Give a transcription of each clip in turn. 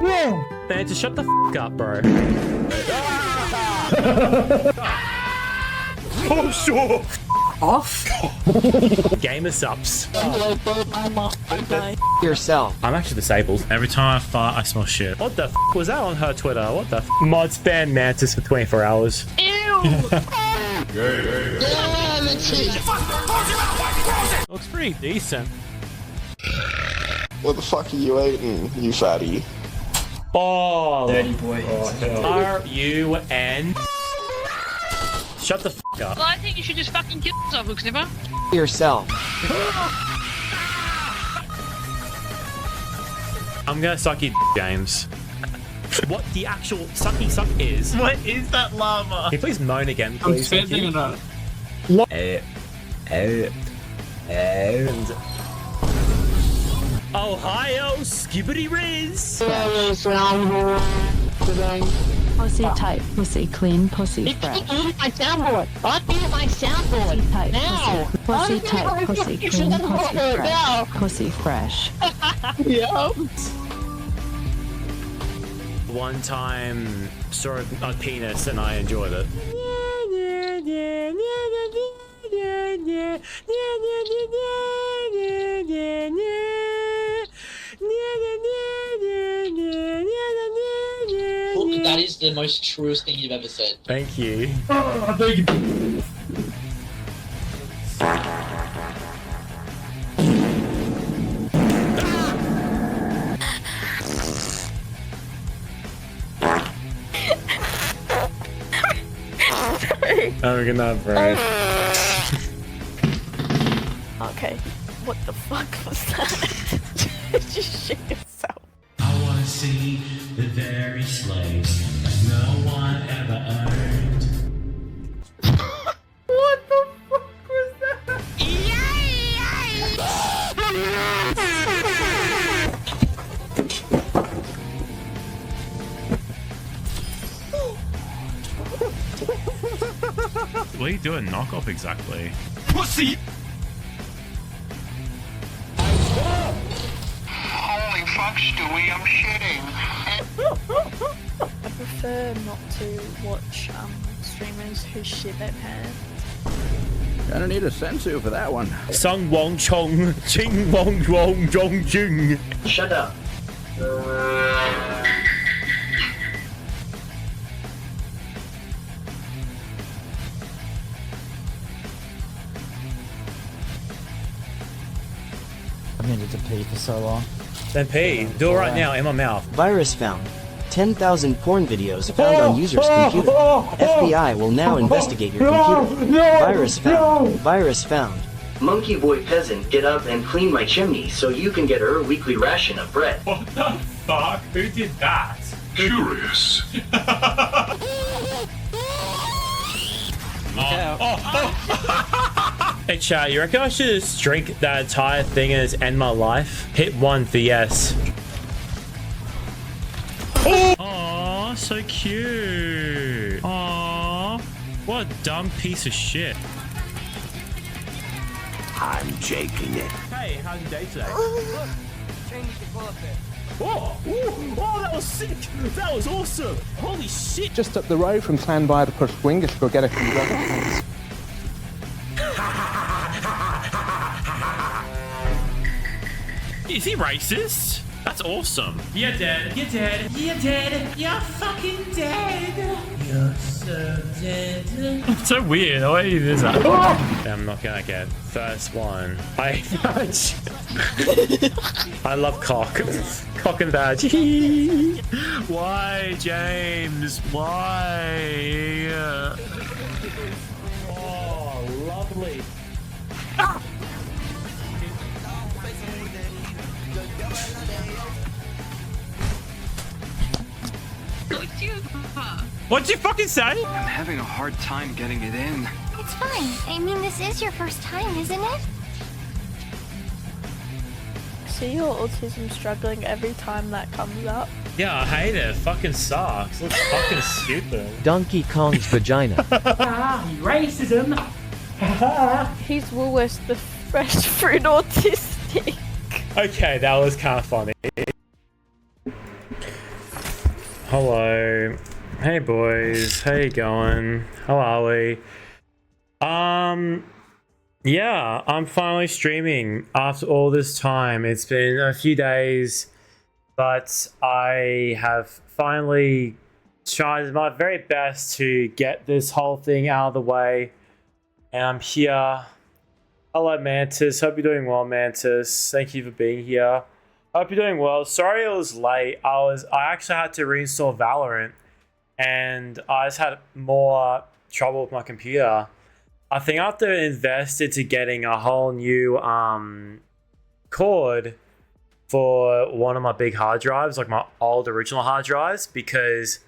Man, just shut the f up, bro. Oh, sure. Off. Gamer subs. Yourself. I'm actually disabled. Every time I fart, I smell shit. What the f was that on her Twitter? What the f? Mods ban Mantis for 24 hours. Ew! Looks pretty decent. What the fuck are you eating, you fatty? Oh, Dirty boy. R-U-N. Shut the f up. Well, I think you should just fucking kill yourself, Quicksilver. Yourself. I'm gonna suck your James. What the actual sucky suck is? What is that llama? Can you please moan again, I'm please? spending it on. Ohio skibbity riz. Pussy tight, pussy clean, pussy fresh. My soundboard. I'll be my soundboard. Pussy tight, Now. pussy tight, pussy clean, pussy fresh. Pussy fresh. One time saw a penis and I enjoyed it. That is the most truest thing you've ever said. Thank you. Oh, thank you. Oh, good night, bro. Okay, what the fuck was that? Just shit yourself. I wanna see the very slaves that no one ever earned. What the fuck was that? What are you doing knockoff exactly? Pussy! Holy fuck, Stewie, I'm shitting. I prefer not to watch streamers who shit their pants. Gonna need a sensu for that one. Sung Wong Chong Ching Wong Wong Chong Ching. Shut up. I've needed to pee for so long. Then pee. Do it right now in my mouth. Virus found. 10,000 porn videos found on user's computer. FBI will now investigate your computer. Virus found. Virus found. Monkey boy peasant, get up and clean my chimney so you can get her weekly ration of bread. What the fuck? Who did that? Curious. Hey chat, you reckon I should just drink that entire thing and just end my life? Hit 1 for yes. Oh, so cute. Aww, what a dumb piece of shit. I'm jaking it. Hey, how's your day today? Oh, ooh, oh, that was sick. That was awesome. Holy shit. Just up the road from Clan by the Push Wingers, go get a few rubber. Is he racist? That's awesome. You're dead. You're dead. You're dead. You're fucking dead. You're so dead. It's so weird. Why do this? I'm not gonna get first one. I love cock. Cock and badge. Why, James? Why? Oh, lovely. Ah! What'd you fucking say? I'm having a hard time getting it in. It's fine. I mean, this is your first time, isn't it? See your autism struggling every time that comes up. Yeah, I hate it. It fucking sucks. It looks fucking stupid. Donkey Kong's vagina. Racism. He's Woolworths the fresh fruit autistic. Okay, that was kind of funny. Hello. Hey boys, how you going? How are we? Yeah, I'm finally streaming after all this time. It's been a few days, but I have finally tried my very best to get this whole thing out of the way. And I'm here. Hello, Mantis. Hope you're doing well, Mantis. Thank you for being here. Hope you're doing well. Sorry it was late. I actually had to reinstall Valorant, and I just had more trouble with my computer. I think I have to invest into getting a whole new cord for one of my big hard drives, like my old original hard drives, because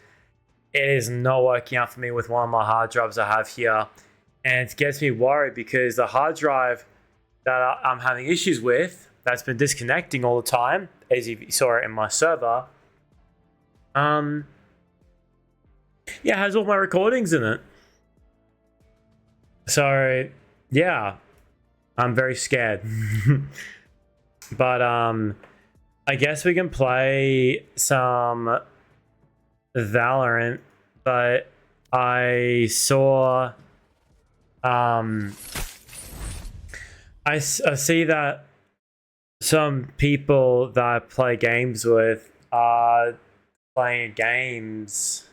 it is not working out for me with one of my hard drives I have here. And it gets me worried because the hard drive that I'm having issues with, that's been disconnecting all the time, as you saw it in my server, yeah, it has all my recordings in it. So, yeah, I'm very scared. But, I guess we can play some Valorant, but I saw, I see that some people that I play games with are playing games.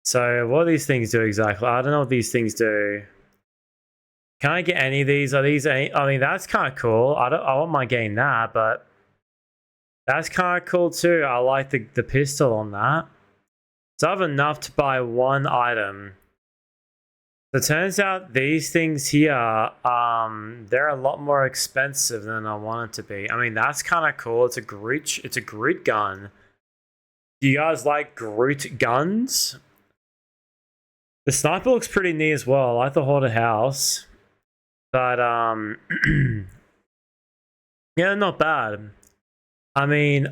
So what do these things do exactly? I don't know what these things do. Can I get any of these? Are these any? I mean, that's kind of cool. I won't mind getting that, but that's kind of cool too. I like the pistol on that. So I have enough to buy one item. So it turns out these things here, they're a lot more expensive than I want it to be. I mean, that's kind of cool. It's a Groot gun. Do you guys like Groot guns? The sniper looks pretty neat as well. I like the haunted house. But, yeah, not bad. I mean,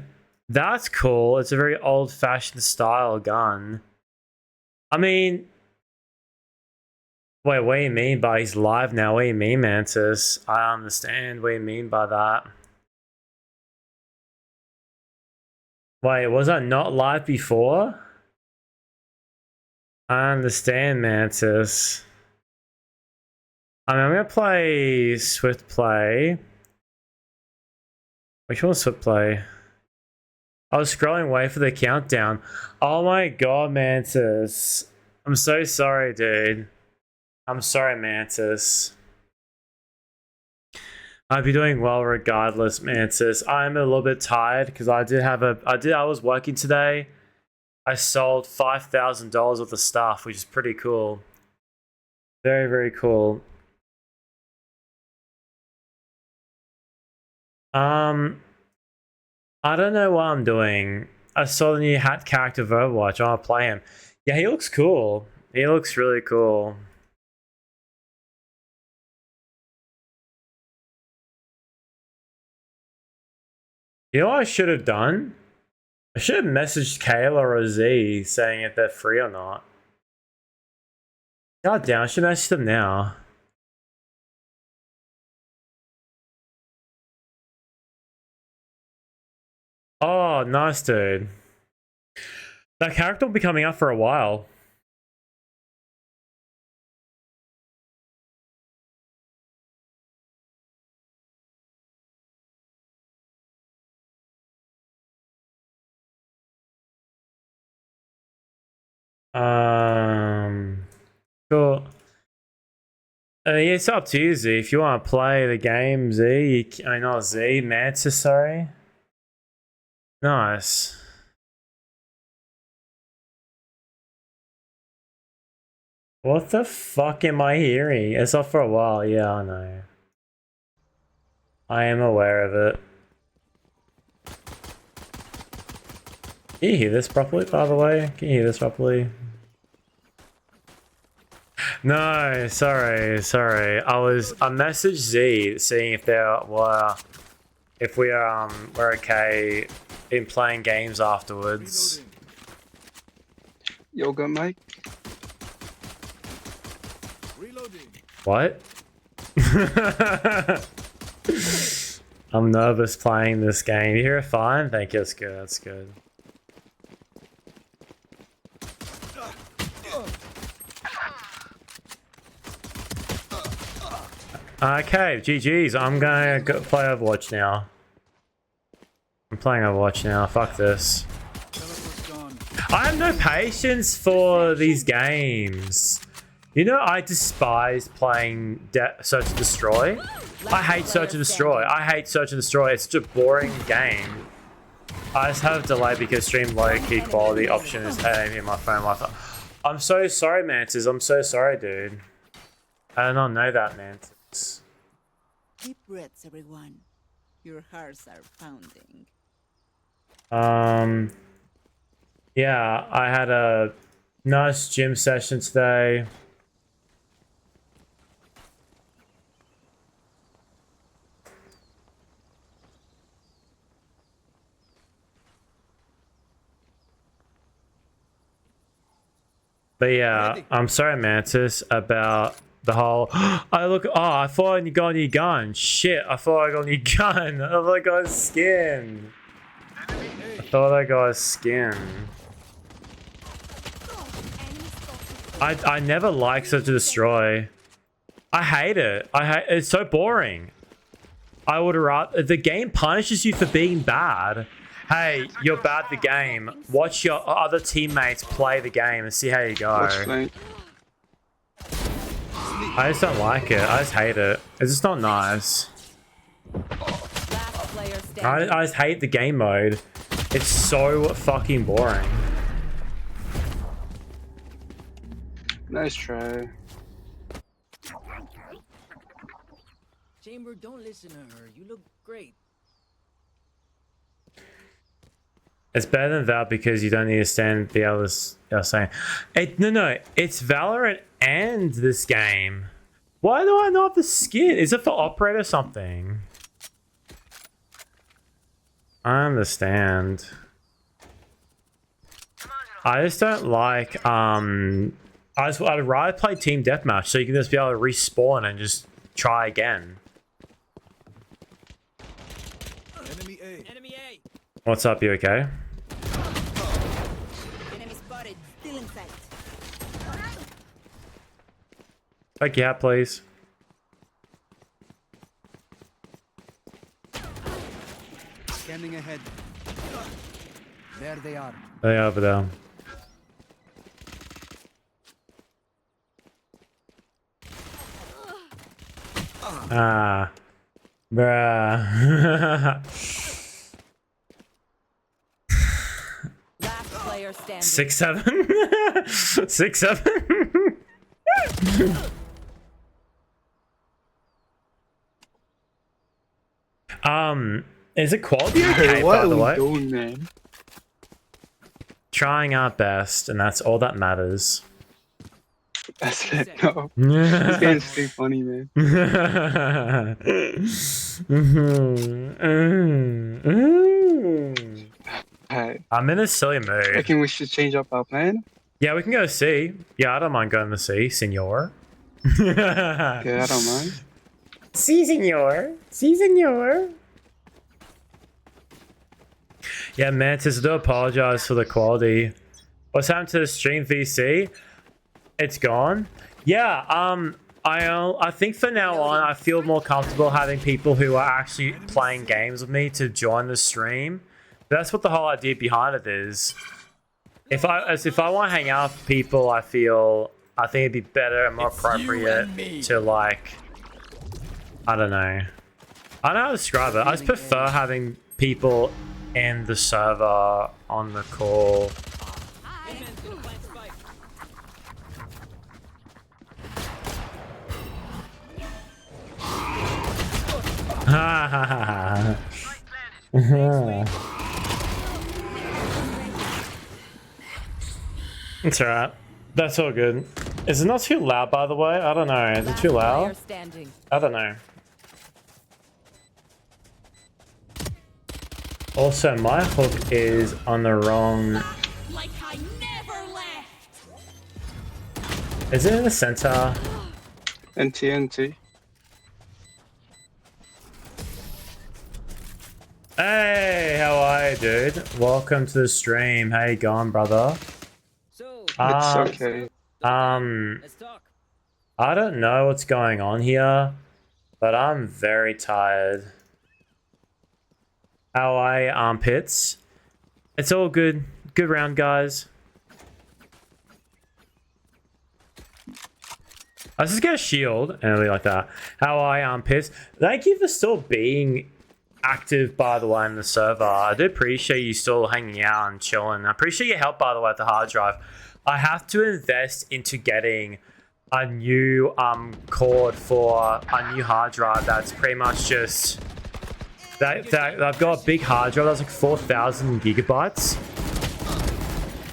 that's cool. It's a very old-fashioned style gun. I mean, wait, what do you mean by he's live now? What do you mean, Mantis? I understand what you mean by that. Wait, was I not live before? I understand, Mantis. I mean, I'm gonna play Swift Play. Which one's Swift Play? I was scrolling away for the countdown. Oh my god, Mantis. I'm so sorry, dude. I'm sorry, Mantis. I hope you're doing well regardless, Mantis. I'm a little bit tired because I was working today. I sold $5,000 worth of stuff, which is pretty cool. Very, very cool. I don't know what I'm doing. I saw the new hat character of Overwatch. I want to play him. Yeah, he looks cool. He looks really cool. You know what I should have done? I should have messaged Kayla or Z saying if they're free or not. God damn, I should message them now. Oh, nice, dude. That character will be coming up for a while. Cool. Yeah, it's up to you, Z. If you want to play the game, Z, I mean, not Z, Mantis, sorry. Nice. What the fuck am I hearing? It's off for a while, yeah, I know. I am aware of it. Can you hear this properly, by the way? Can you hear this properly? No, sorry. I messaged Z seeing if we're okay in playing games afterwards. Yoga, Mike. What? I'm nervous playing this game. You hear it fine? Thank you, that's good, that's good. Okay, GG's. I'm gonna go play Overwatch now. I'm playing Overwatch now. Fuck this. I have no patience for these games. You know, I despise playing Search and Destroy. I hate Search and Destroy. I hate Search and Destroy. It's such a boring game. I just have a delay because stream low-key quality option is in my phone Wi-Fi. I'm so sorry, Mantis. I'm so sorry, dude. I did not know that, Mantis. Deep breaths, everyone. Your hearts are pounding. Yeah, I had a nice gym session today. But yeah, I'm sorry, Mantis, about the whole. I thought I got a new gun. Shit, I thought I got a new gun. I thought I got a skin. I thought I got a skin. I never liked Search and Destroy. I hate it. It's so boring. I would rather the game punishes you for being bad. Hey, you're bad at the game. Watch your other teammates play the game and see how you go. I just don't like it. I just hate it. It's just not nice. I just hate the game mode. It's so fucking boring. Nice try. Chamber, don't listen to her. You look great. It's better than that because you don't need to stand the others are saying. No, it's Valorant and this game. Why do I not have the skin? Is it for operator or something? I understand. I just don't like I'd rather play team deathmatch so you can just be able to respawn and just try again. What's up, you okay? Enemy spotted. Still in sight. Take your hat, please. Scanning ahead. There they are. They are over there. Ah. Bruh. 6-7? 6-7? Is it quality okay, by the way? Doing, man? Trying our best, and that's all that matters. That's it, no. This game's too funny, man. I'm in a silly mood. I reckon we should change up our plan. Yeah, we can go C. Yeah, I don't mind going to C, senor. Yeah, I don't mind. Si, senor. Si, senor. Yeah, Mantis, I do apologize for the quality. What's happened to the stream VC? It's gone. Yeah, I think for now on, I feel more comfortable having people who are actually playing games with me to join the stream. That's what the whole idea behind it is. If I want to hang out with people, I think it'd be better and more appropriate to like, I don't know. I don't know how to describe it. I just prefer having people in the server on the call. Ha ha ha ha. It's alright. That's all good. Is it not too loud, by the way? I don't know. Is it too loud? I don't know. Also, my hook is on the wrong... Is it in the center? NT. Hey, how are you, dude? Welcome to the stream. How you going, brother? It's okay. I don't know what's going on here. But I'm very tired. How are you, armpits? It's all good. Good round, guys. Let's just get a shield and it'll be like that. How are you, armpits? Thank you for still being active, by the way, in the server. I do appreciate you still hanging out and chilling. I appreciate your help, by the way, at the hard drive. I have to invest into getting a new cord for a new hard drive that's pretty much just that I've got a big hard drive that's like 4,000 gigabytes,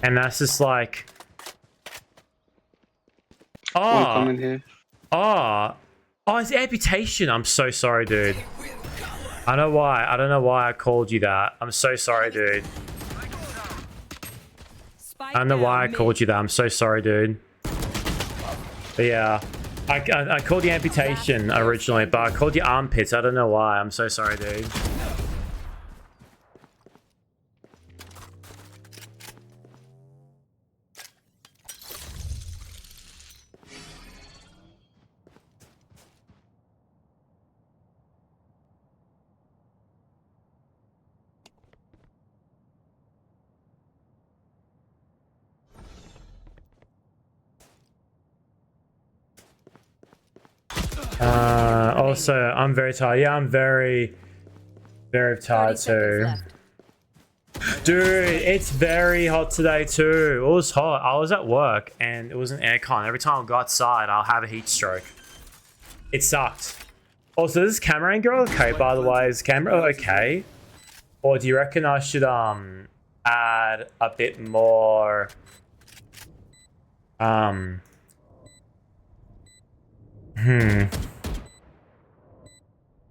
and that's just like it's amputation. I'm so sorry, dude. I don't know why I called you that. I'm so sorry, dude. I don't know why I called you that. I'm so sorry, dude. But yeah, I called you amputation originally, but I called you armpits. I don't know why. I'm so sorry, dude. Also, I'm very tired. Yeah, I'm very tired too. Dude, it's very hot today too. It was hot. I was at work and it was an aircon. Every time I go outside, I'll have a heat stroke. It sucked. Also, is this camera angle okay, by the way? Is the camera okay? Or do you reckon I should add a bit more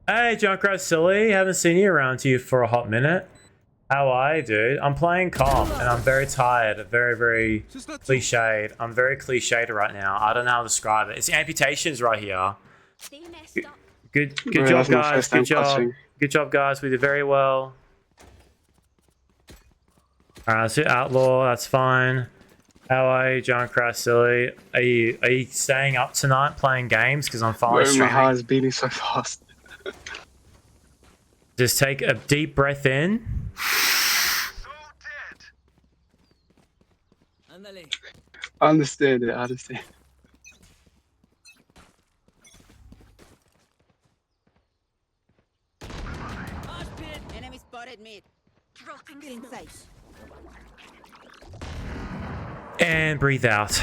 Hey, Junkrat Silly, haven't seen you around here for a hot minute. How are you, dude? I'm playing comp and I'm very tired, very cliched. I'm very cliched right now. I don't know how to describe it. It's amputations right here. Good job, guys. Good job. Good job, guys. We did very well. Alright, let's do Outlaw. That's fine. How are you, Junkrat Silly? Are you staying up tonight playing games? Because I'm finally streaming. My heart is beating so fast. Just take a deep breath in. I understand it. I understand. Enemy spotted mid. Dropping inside. And breathe out.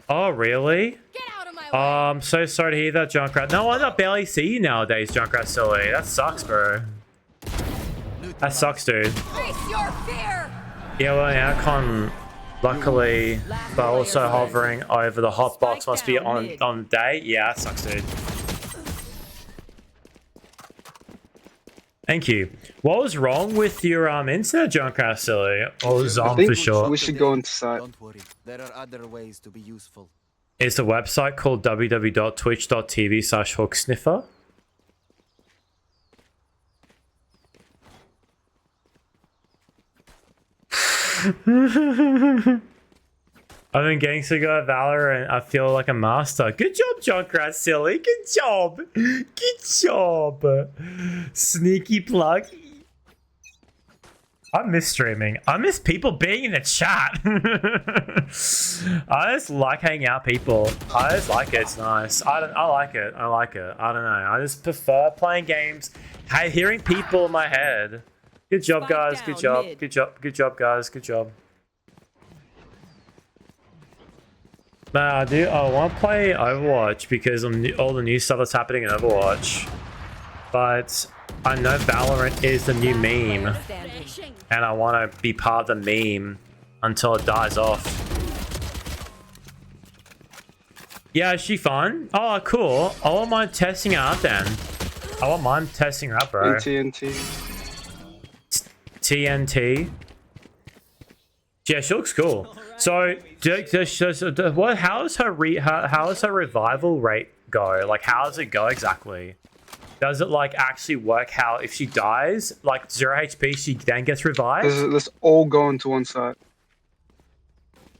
Oh, really? Get out of my way. Oh, I'm so sorry to hear that, Junkrat. No, I barely see you nowadays, Junkrat Silly. That sucks, bro. That sucks, dude. Face your fear. Yeah, well, aircon, luckily, but also hovering over the hot box must be on day. Yeah, that sucks, dude. Thank you. What was wrong with your internet, Junkrat Silly? Or was on for sure? We should go inside. Don't worry, there are other ways to be useful. Is the website called www.twitch.tv/hooksniffer? I've been getting so good at Valorant, I feel like a master. Good job, Junkrat Silly. Good job. Good job. Sneaky plug. I miss streaming. I miss people being in the chat. I just like hanging out people. I just like it. It's nice. I like it. I like it. I don't know. I just prefer playing games, hearing people in my head. Good job, guys. Good job. Good job. Good job, guys. Good job. Nah, I do. I want to play Overwatch because of all the new stuff that's happening in Overwatch. But I know Valorant is the new meme. And I want to be part of the meme until it dies off. Yeah, is she fun? Oh, cool. I won't mind testing her out then. I won't mind testing her out, bro. TNT. TNT. Yeah, she looks cool. So, how is her revival rate go? Like, how does it go exactly? Does it like actually work? How if she dies, like 0 HP, she then gets revived? Let's all go into one side.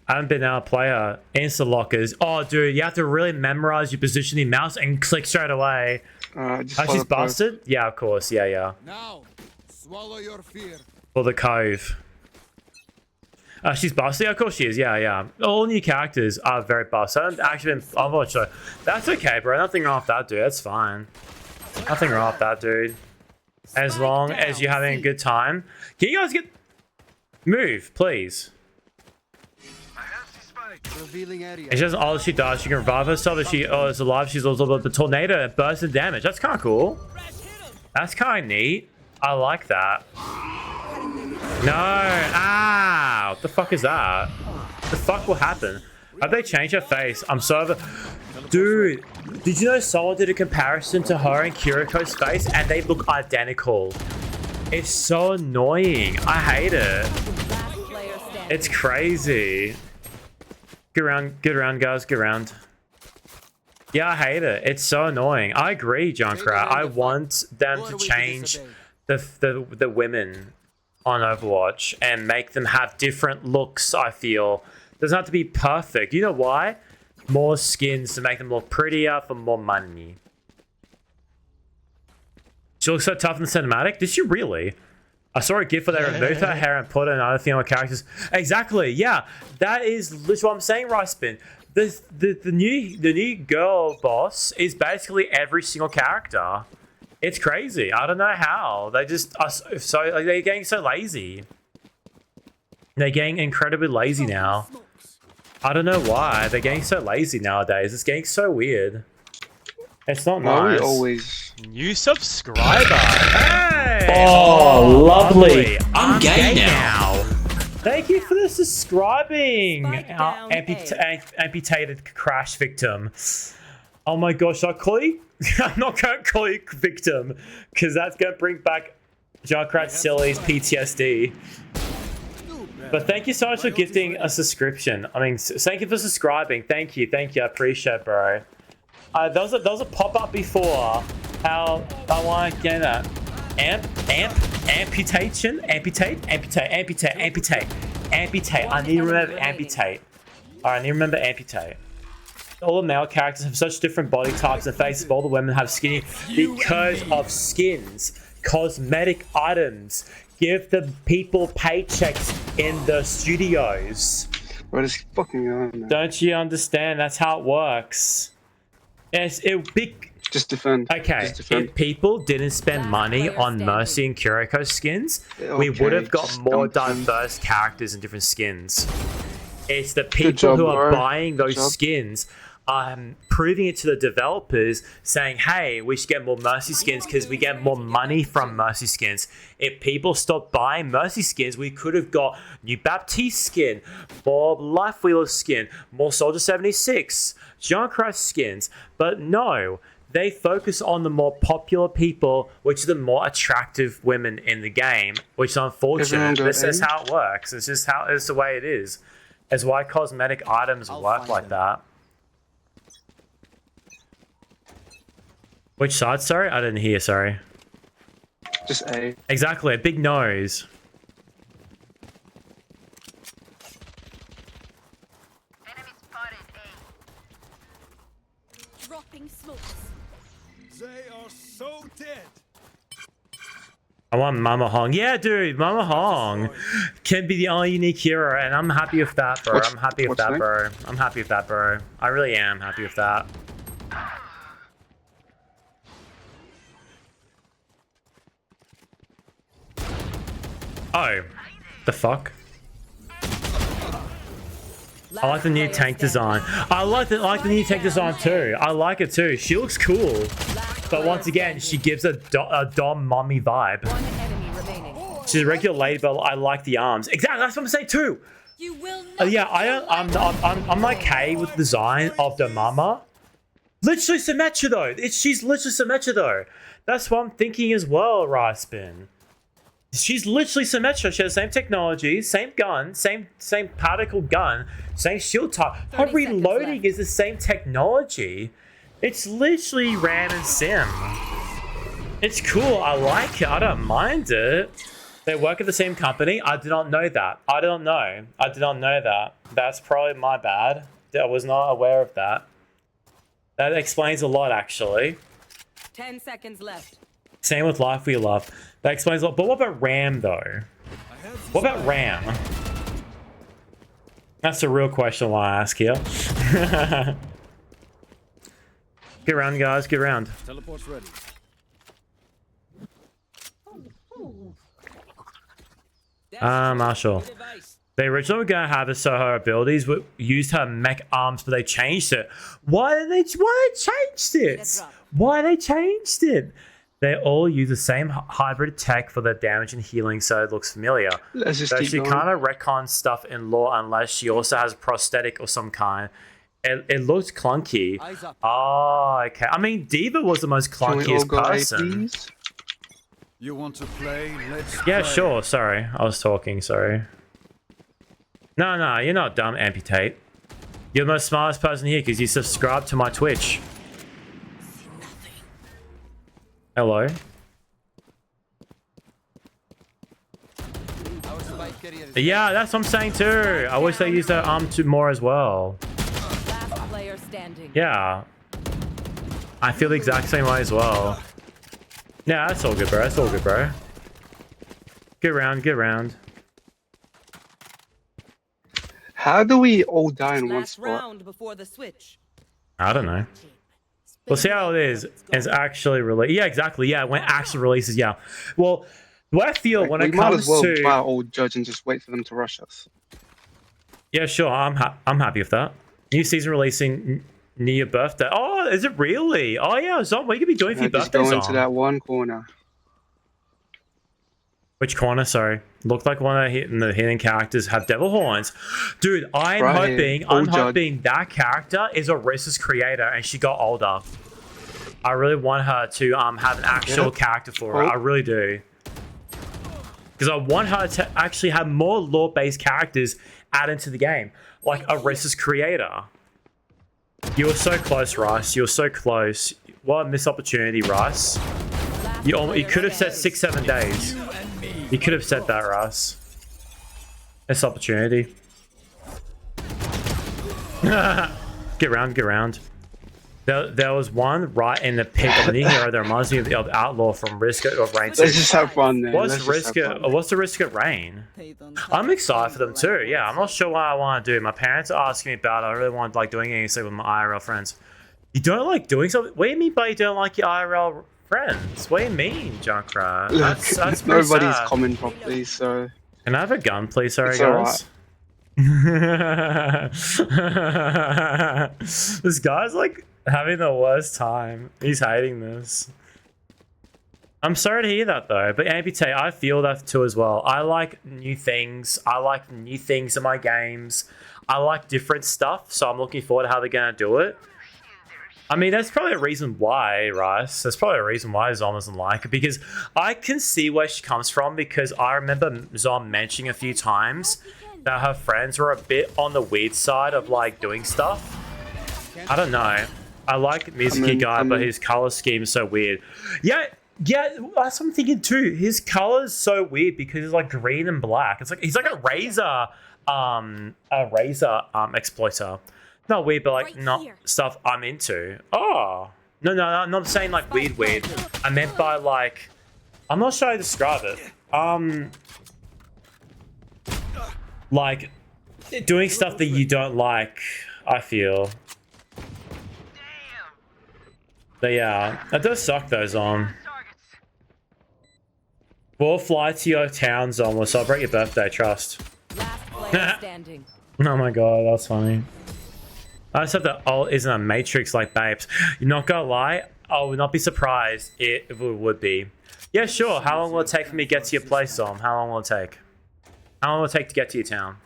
I haven't been able to play her. Insta lockers. Oh, dude, you have to really memorize your position in mouse and click straight away. She's busted? Yeah, of course. Yeah. Now, swallow your fear. For the cove. She's busted? Of course she is. Yeah. All new characters are very busted. I haven't actually been... I'm not sure. That's okay, bro. Nothing wrong with that, dude. That's fine. Nothing wrong with that, dude. As long as you're having a good time. Can you guys get... Move, please. It's just all she does. She can revive herself. If she is alive, she's also the tornado and burst of damage. That's kind of cool. That's kind of neat. I like that. No. Ah. What the fuck is that? What the fuck will happen? Have they changed her face? I'm so... Dude, did you know someone did a comparison to her and Kiriko's face and they look identical? It's so annoying. I hate it. It's crazy. Get around, guys. Get around. Yeah, I hate it. It's so annoying. I agree, Junkrat. I want them to change the women on Overwatch and make them have different looks, I feel. Doesn't have to be perfect. You know why? More skins to make them look prettier for more money. She looks so tough in the cinematic. Did she really? I saw a gif where they removed her hair and put another female characters. Exactly. Yeah, that is literally what I'm saying, Ricepin. The new girl boss is basically every single character. It's crazy. I don't know how they just are so like they're getting so lazy. They're getting incredibly lazy now. I don't know why they're getting so lazy nowadays. It's getting so weird. It's not nice. Always. New subscriber. Hey! Oh, lovely. I'm gay now. Thank you for the subscribing. Amputated crash victim. Oh my gosh, I call you? I'm not going to call you victim because that's going to bring back Junkrat Silly's PTSD. But thank you so much for gifting a subscription. I mean, thank you for subscribing. Thank you. I appreciate it, bro. There was a pop-up before. How I want to get that. Amputation? Amputate. I need to remember amputate. Alright, I need to remember amputate. All the male characters have such different body types and faces, but all the women have skinny because of skins, cosmetic items. Give the people paychecks in the studios. What is fucking on, man? Don't you understand? That's how it works. Yes, just defend. Okay, if people didn't spend money on Mercy and Kiriko skins, we would have got more diverse characters and different skins. It's the people who are buying those skins proving it to the developers, saying, hey, we should get more Mercy skins because we get more money from Mercy skins. If people stopped buying Mercy skins, we could have got new Baptiste skin, more Life Wheeler skin, more Soldier 76, Junkrat skins. But no, they focus on the more popular people, which are the more attractive women in the game, which is unfortunate. This is how it works. It's just how it's the way it is. It's why cosmetic items work like that. Which side, sorry? I didn't hear, sorry. Just A. Exactly, a big nose. Enemy spotted A. Dropping smokes. They are so dead. I want Mama Hong. Yeah, dude, Mama Hong can be the only unique hero, and I'm happy with that, bro. I'm happy with that, bro. I'm happy with that, bro. I really am happy with that. Oh, the fuck? I like the new tank design. I like the new tank design too. I like it too. She looks cool. But once again, she gives a Dom mommy vibe. She's a regular lady, but I like the arms. Exactly, that's what I'm saying too. Yeah, I'm okay with the design of the mama. Literally Symmetra though. She's literally Symmetra though. That's what I'm thinking as well, Ricepin. She's literally Symmetra. She has the same technology, same gun, same particle gun, same shield type. Her reloading is the same technology. It's literally Ram and Sim. It's cool. I like it. I don't mind it. They work at the same company? I did not know that. I did not know. I did not know that. That's probably my bad. I was not aware of that. That explains a lot, actually. 10 seconds left. Same with Life We Love. That explains a lot. But what about Ram, though? What about Ram? That's the real question I want to ask here. Get around, guys. Get around. Teleport's ready. Marshall. They originally were gonna have her so her abilities used her mech arms, but they changed it. Why they changed it? Why they changed it? They all use the same hybrid tech for their damage and healing, so it looks familiar. So she kind of retcons stuff in lore unless she also has a prosthetic or some kind. It looks clunky. Oh, okay. I mean, Diva was the most clunkiest person. You want to play? Let's Yeah, play. sure. Sorry. I was talking. Sorry. No, you're not dumb, Amputate. You're the most smartest person here because you subscribe to my Twitch. Hello. Yeah, that's what I'm saying too. I wish they used that arm more as well. Last player standing. Yeah. I feel the exact same way as well. Yeah, that's all good, bro. That's all good, bro. Get around, get around. How do we all die in one spot? Round before the switch. I don't know. We'll see how it is. It's actually released. Yeah, exactly. Yeah, when it actually releases. Yeah. Well, what I feel Like, when we it might comes as well to try our old judge and just wait for them to rush us. yeah, sure. I'm happy with that. New season releasing near your birthday. Oh, is it really? Oh yeah, Zom. What are you gonna be doing for your Just birthday, go into Zom? that one corner. Which corner? Sorry, looked like one of the hidden characters have devil horns. Dude, I'm Right hoping here. Old judge. that character is Orisa's creator and she got older. I really want her to have an actual character for her. Oh. I really do. Because I want her to actually have more lore-based characters added to the game, like Orisa's creator. You were so close, Rice. You were so close. What a missed opportunity, Rice. You could have said 6-7 days. You could have said that, Rice. Missed opportunity. Get around, get around. There was one right in the pick of the new hero that reminds me of the Outlaw from Risk of Rain. Let's just have fun then. What's the Risk of Rain? I'm excited for them too. Yeah, I'm not sure what I want to do. My parents are asking me about it. I really want like doing anything with my IRL friends. You don't like doing something? What do you mean by you don't like your IRL friends? What do you mean, Junkrat? Look, That's pretty nobody's sad. coming properly, so... Can I have a gun, please? Sorry, It's guys. This guy's like having the worst time. He's hating this. I'm sorry to hear that though, but Amputate, I feel that too as well. I like new things. I like new things in my games. I like different stuff, so I'm looking forward to how they're gonna do it. I mean, that's probably a reason why, Rice. That's probably a reason why Zom doesn't like it, because I can see where she comes from, because I remember Zom mentioning a few times that her friends were a bit on the weird side of like doing stuff. I don't know. I like Mizuki guy, but his color scheme is so weird. Yeah, that's what I'm thinking too. His color is so weird because it's like green and black. It's like he's like a razor exploiter. Not weird, but like not stuff I'm into. Oh no, I'm not saying like weird. I meant by like, I'm not sure how to describe it. Like doing stuff that you don't like. I feel. But yeah, that does suck though, Zom. We'll fly to your town, Zom. We'll celebrate your birthday, trust. Oh my god, that's funny. I just hope that ult isn't a matrix like Babes. You're not gonna lie, I would not be surprised if it would be. Yeah, sure. How long will it take for me to get to your place, Zom? How long will it take? How long will it take to get to your town?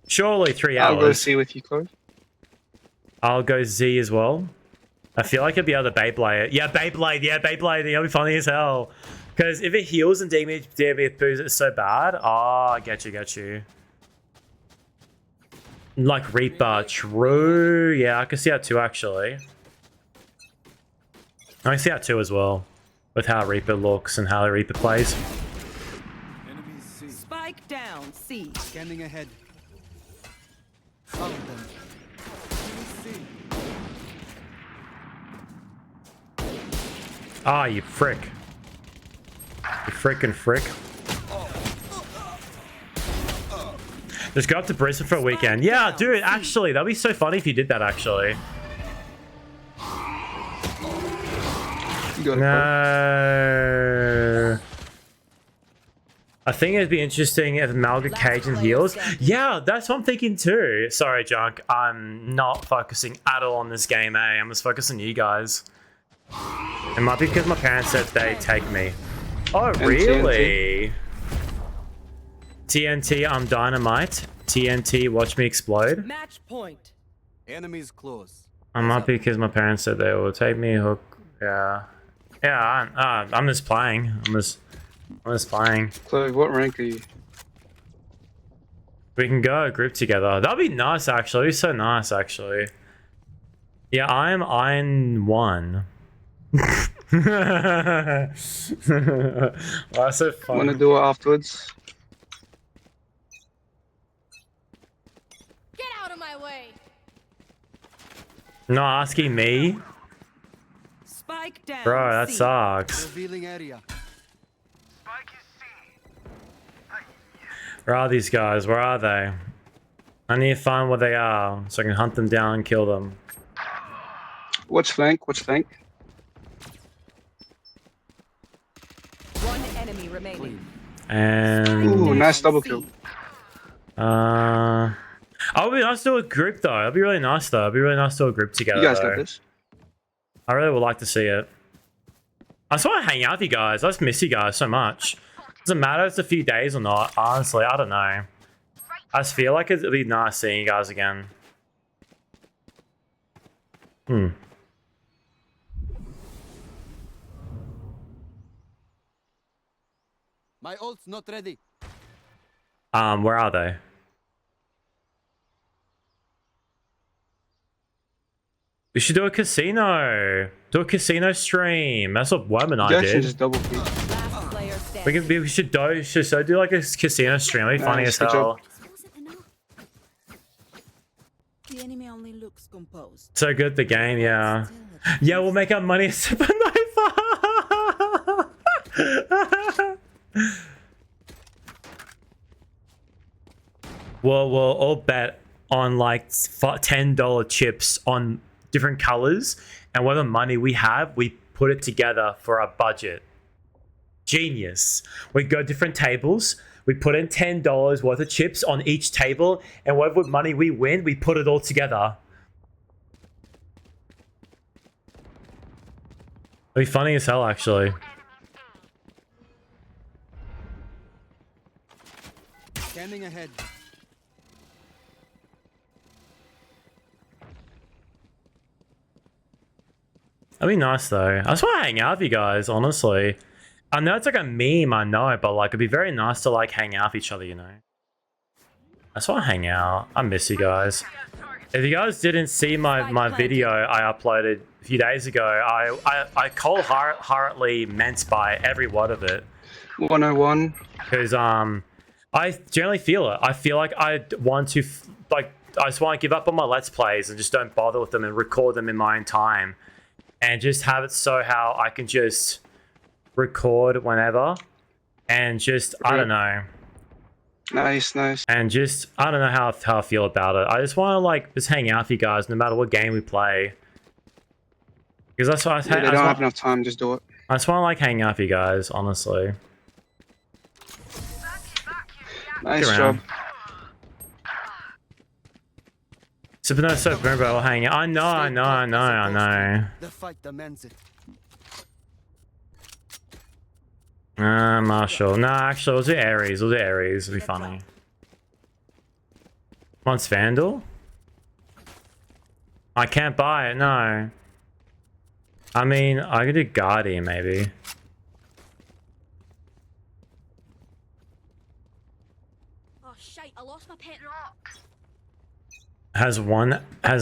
Surely 3 hours. I'll go see with you, Chloe. I'll go Z as well. I feel like it'd be able to Beyblade it. Yeah, Beyblade. Yeah, Beyblade. It'll be funny as hell. Because if it heals and damage boosts it so bad. Oh, I get you. Like Reaper. True. Yeah, I can see that too, actually. I can see that too as well. with how Reaper looks and how Reaper plays. Enemies C. Spike down. C. Scanning ahead. Found them. Enemy C. Ah, you frick. You frickin' frick. Just go up to Brisbane for a weekend. Yeah, dude, actually, that'd be so funny if you did that, actually. No. I think it'd be interesting if 𝐈𝐌𝐏𝐍𝐓 heals. Yeah, that's what I'm thinking too. Sorry, Junk. I'm not focusing at all on this game, eh? I'm just focusing on you guys. It might be because my parents said they take me. Oh, really? TNT, I'm dynamite. TNT, watch me explode. Match point. Enemies close. I might be because my parents said they will take me. Hook. Yeah. Yeah, I'm just playing. I'm just playing. Chloe, what rank are you? We can go group together. That'd be nice, actually. It'd be so nice, actually. Yeah, I'm Iron 1. That's so fun. Wanna do it afterwards? Get out of my way. No, asking me? Spike down. Bro, that sucks. Revealing area. Where are these guys? Where are they? I need to find where they are so I can hunt them down and kill them. Watch flank, watch flank. One enemy remaining. And Ooh, nice double kill. Oh, it'd be nice to do a group though. It'd be really nice though. It'd be really nice to do a group together. You guys though. got this. I really would like to see it. I just want to hang out with you guys. I just miss you guys so much. Doesn't matter if it's a few days or not. Honestly, I don't know. I just feel like it'd be nice seeing you guys again. My ult's not ready. Where are they? We should do a casino. Do a casino stream. That's what Worm and I did. Just double kill. We should do like a casino stream. It'd be funny as hell. The enemy only looks composed. So good the game, yeah. Yeah, we'll make our money at Supernova. We'll all bet on like $10 chips on different colors, and whatever money we have, we put it together for our budget. Genius. We go different tables, we put in $10 worth of chips on each table, and whatever money we win, we put it all together. It'd be funny as hell, actually. Scanning ahead. That'd be nice though. I just want to hang out with you guys, honestly. I know it's like a meme, I know, but like it'd be very nice to like hang out with each other, you know. I just want to hang out. I miss you guys. If you guys didn't see my video I uploaded a few days ago, I cold-heartedly meant by every word of it. 101. Because I generally feel it. I feel like I want to I just want to give up on my Let's Plays and just don't bother with them and record them in my own time. And just have it so how I can just record whenever and just, I don't know. Nice. And just, I don't know how I feel about it. I just want to like, just hang out with you guys no matter what game we play. Because that's why They don't have enough time, just do it. I just want to like hang out with you guys, honestly. Nice job. Supernova so remember I'll hang out. I know. The fight demands it. Marshall. Nah, actually, we'll do Ares. It'll be funny. Wants Vandal? I can't buy it, no. I mean, I could do Guardian, maybe. Oh shite, I lost my pet rock. Has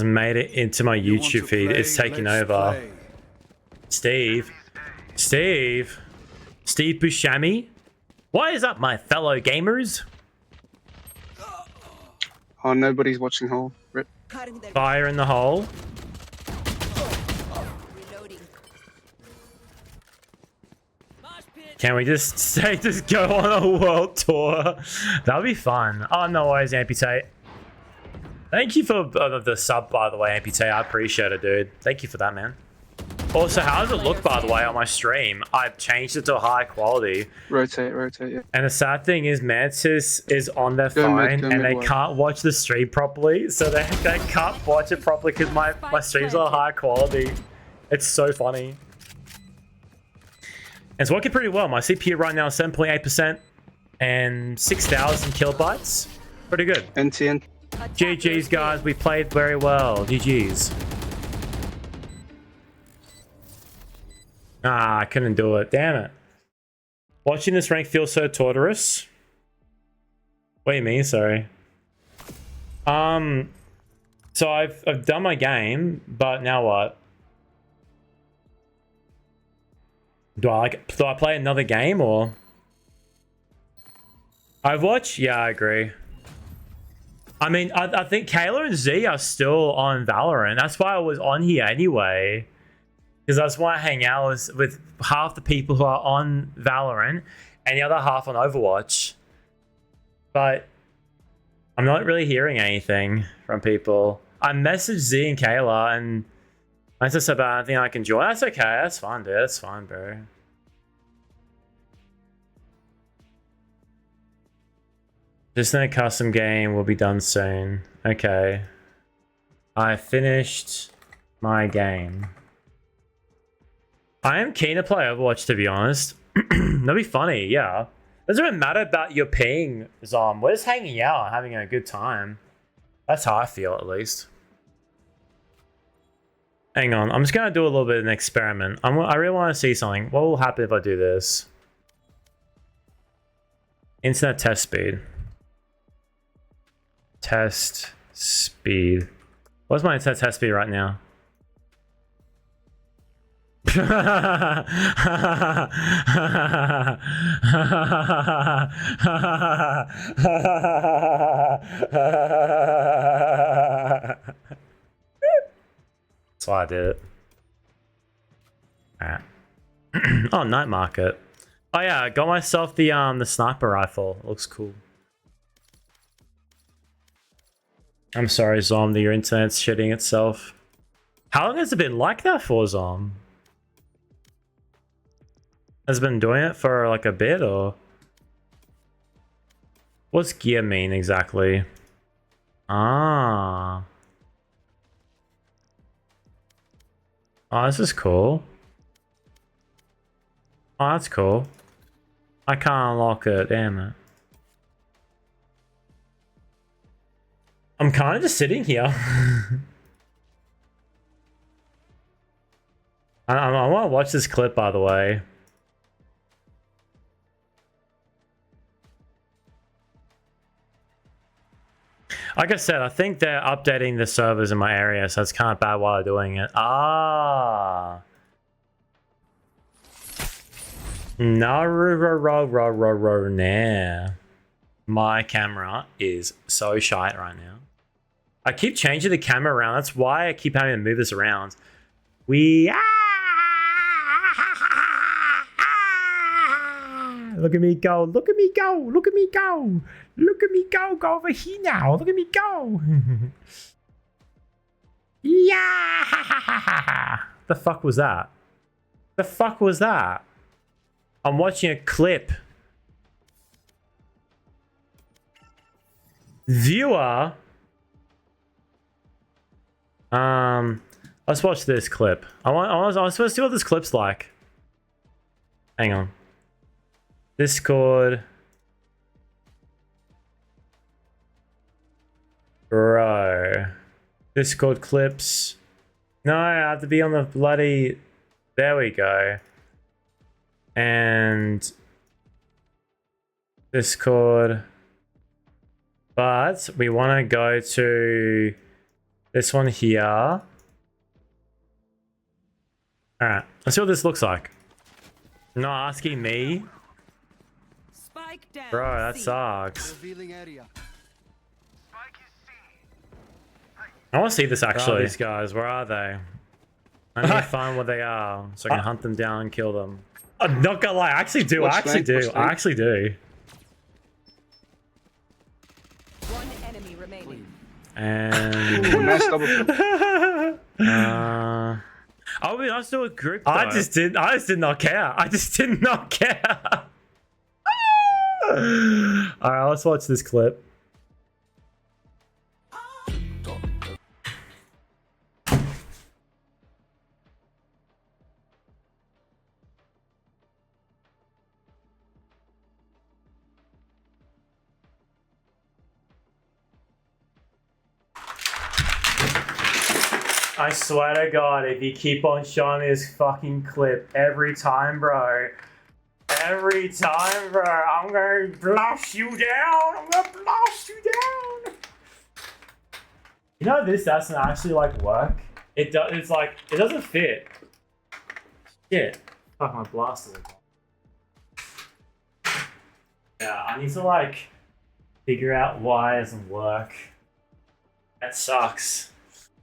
made it into my YouTube feed. It's taking over. Steve. Steve Buscemi. What is up, my fellow gamers? Oh, nobody's watching hole. Rip. Fire in the hole. Can we just go on a world tour? That'll be fun. Oh, no worries, Amputate. Thank you for the sub, by the way, Amputate. I appreciate it, dude. Thank you for that, man. Also, how does it look, by the way, on my stream? I've changed it to high quality. Rotate, yeah. And the sad thing is, Mantis is on their phone and they can't watch the stream properly. So they can't watch it properly because my streams are high quality. It's so funny. It's working pretty well. My CPU right now is 7.8% and 6,000 kilobytes. Pretty good. NTN. GG's, guys. We played very well. GG's. Ah, I couldn't do it. Damn it. Watching this rank feels so torturous. What do you mean? Sorry. So I've done my game, but now what? Do I play another game or? Overwatch? Yeah, I agree. I mean, I think Kayla and Z are still on Valorant. That's why I was on here anyway. Because that's why I hang out with half the people who are on Valorant and the other half on Overwatch. But I'm not really hearing anything from people. I messaged Z and Kayla and I just said, but I don't think I can join. That's okay. That's fine, dude. That's fine, bro. Just in a custom game will be done soon. Okay. I finished my game. I am keen to play Overwatch, to be honest. That'd be funny, yeah. Doesn't even matter about your ping, Zom. We're just hanging out, having a good time. That's how I feel, at least. Hang on, I'm just gonna do a little bit of an experiment. I really want to see something. What will happen if I do this? Internet test speed. Test speed. What's my internet test speed right now? That's why I did it. Alright. Oh, night market. Oh yeah, I got myself the sniper rifle. It looks cool. I'm sorry, Zom, that your internet's shitting itself. How long has it been like that for, Zom? Has it been doing it for like a bit, or? What's gear mean exactly? Ah. Oh, this is cool. Oh, that's cool. I can't unlock it, damn it. I'm kind of just sitting here. I want to watch this clip, by the way. Like I said, I think they're updating the servers in my area, so it's kind of bad while they're doing it. Ah. No, nah. My camera is so shite right now. I keep changing the camera around. That's why I keep having to move this around. Look at me go. Look at me go. Look at me go. Look at me go. Go over here now. Look at me go. Yeah. The fuck was that? The fuck was that? I'm watching a clip. Viewer. Let's watch this clip. I'm supposed to see what this clip's like. Hang on. Discord. Bro. Discord clips. No, I have to be on the bloody... There we go. And... Discord. But we want to go to this one here. Alright, let's see what this looks like. Not asking me? Spike down. Bro, that C. sucks. Revealing area. I want to see this actually. These guys, where are they? I need to find where they are so I can hunt them down and kill them. I'm not gonna lie, I actually do. I actually do. I actually do. One enemy remaining. And Nice double kill. oh, we let's do a group. Though. I just did not care. I just did not care. All right, let's watch this clip. I swear to God, if you keep on showing me this fucking clip every time, bro. Every time, bro. I'm gonna blast you down. I'm gonna blast you down. You know this doesn't actually like work. It does. It's like it doesn't fit. Shit. Fuck, my blaster. Yeah, I need to like figure out why it doesn't work. That sucks.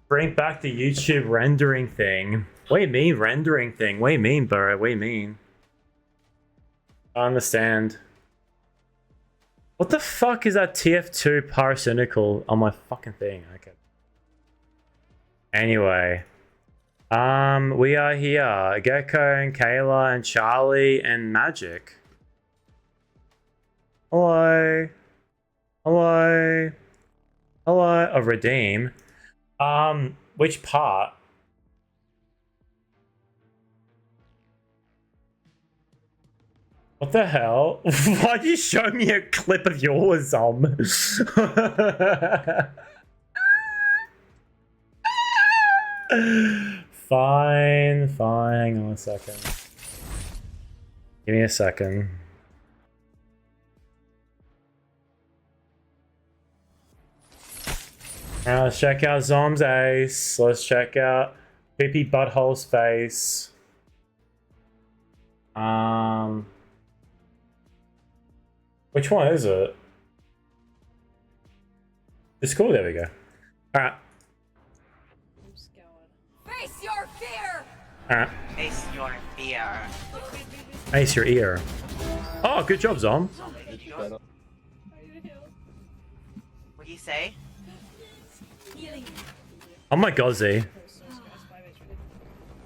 Bring back the YouTube rendering thing. What do you mean rendering thing? What do you mean, bro? What do you mean? I understand. What the fuck is that TF2 Pyrocynical on my fucking thing? Okay. Anyway. We are here. Gecko and Kayla and Charlie and Magic. Hello. Hello. Hello. Oh, redeem. Which part? What the hell? Why'd you show me a clip of yours, Fine, hang on a second. Give me a second. Let's check out Zom's ace. Let's check out Creepy Butthole's face. Which one is it? It's cool, there we go. Alright. Face your fear! Alright. Face your fear. Ace your ear. Oh, good job, Zom. What do you say? Oh my god, Z.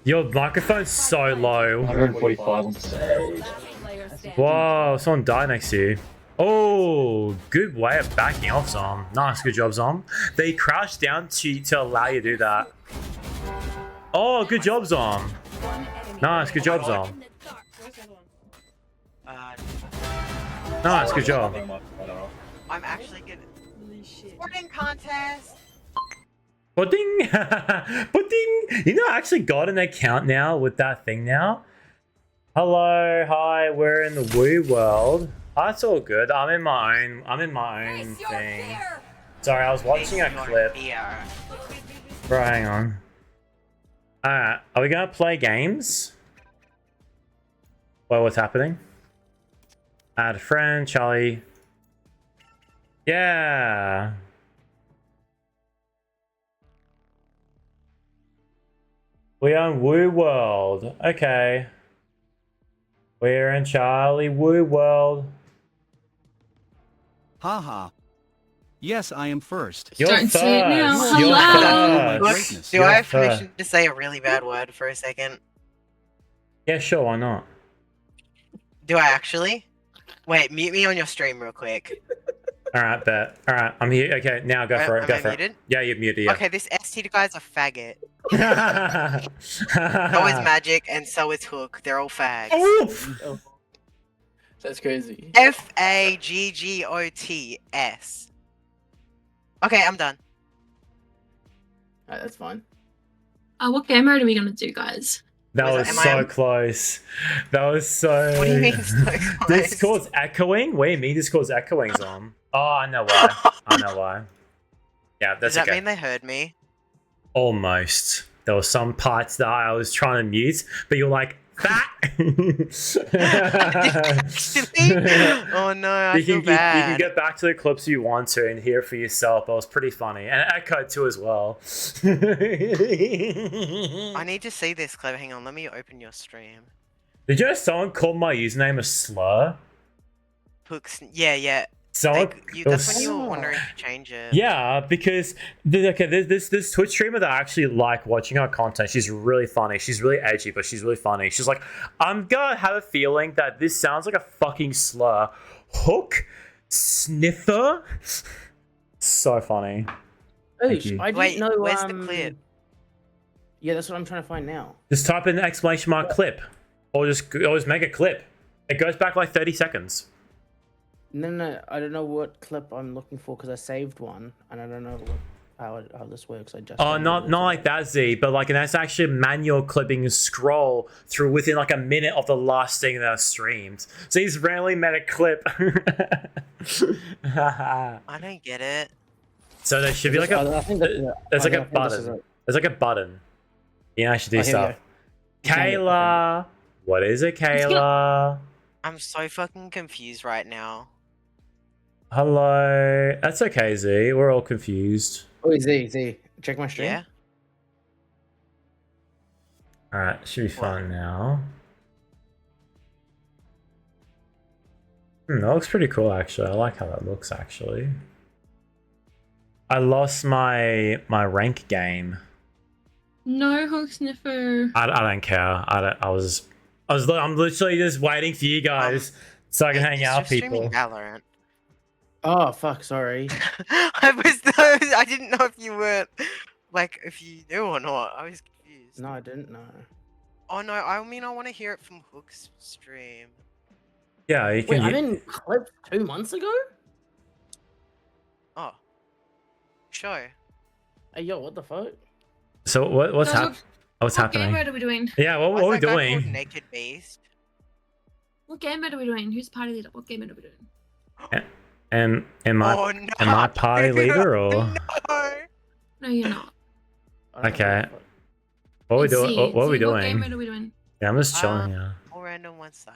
Your microphone's so low. 145 on stage. Whoa, someone died next to you. Oh, good way of backing off, Zom. Nice, good job, Zom. They crouched down to allow you to do that. Oh, good job, Zom. Nice, good job, Zom. Nice, good job. I'm actually good. Sporting contest. Pudding? Pudding? You know, I actually got an account now with that thing now. Hello, hi, we're in the Woo world. Oh, that's all good. I'm in my own thing. Sorry, I was watching a clip. Bro, hang on. Alright, are we gonna play games? Well, what's happening? Add a friend, Charlie. Yeah. We are in Woo World. Okay. We're in Charlie Woo World. Haha. Yes, I am first. You're Don't first. say it now. You're Hello. first. Do You're I have first. permission to say a really bad word for a second? Yeah, sure, why not? Do I actually? Wait, mute me on your stream real quick. Alright, bet. Alright, I'm here. Okay, now go for it. Go Am I for muted? it. Yeah, you're muted, yeah. Okay, this ST guy's a faggot. So is Magic and so is Hook. They're all fags. Oof. That's crazy. Faggots. Okay, I'm done. Alright, that's fine. What game mode are we gonna do, guys? That was so close. That was so... What do you mean so close? Discord's echoing? What do you mean Discord's echoing, Zom? Oh, I know why. I know why. Yeah, that's Does that okay. mean they heard me? Almost. There were some parts that I was trying to mute, but you're like Oh no, I You feel can bad. get back to the clips you want to and hear for yourself. It was pretty funny. And Echo too as well. I need to see this clip. Hang on, let me open your stream. Did you know someone called my username a slur? Hooks. Yeah. Someone, That's when you were wondering to change it. yeah, because this Twitch streamer that I actually like watching her content. She's really funny. She's really edgy, but she's really funny. She's like, I'm gonna have a feeling that this sounds like a fucking slur. Hook sniffer. So funny. Wait, where's the clip? Yeah, that's what I'm trying to find now. Just type in exclamation mark clip, or just make a clip. It goes back like 30 seconds. No, I don't know what clip I'm looking for because I saved one and I don't know how this works. I just not like that, Z, but like that's actually manual clipping and scroll through within like a minute of the last thing that I streamed. So he's randomly made a clip. I don't get it. So there should be like there's like a button. There's like a button. You know, I should do stuff. Kayla, what is it, Kayla? I'm so fucking confused right now. Hello. That's okay, Z. We're all confused. Oh, Z. Check my stream. Yeah. Alright, should be fun now. That looks pretty cool, actually. I like how that looks, actually. I lost my rank game. No, Hog Sniffer. I don't care. I'm literally just waiting for you guys so I can hang out with people. Valorant. Oh fuck, sorry. I didn't know if you weren't like if you knew or not. I was confused. No, I didn't know. Oh no, I mean I want to hear it from Hook's stream. Yeah, you can. Wait, I'm in clip 2 months ago? Oh. Show. Hey yo, what the fuck? So what's happening? What's happening? What game mode are we doing? Yeah, what are we doing? Naked Beast. What game mode are we doing? Who's party leader? What game mode are we doing? Am I party leader or? No, you're not. Okay. What are we doing? What are we doing? What game mode are we doing? Yeah, I'm just chilling here. All random one side.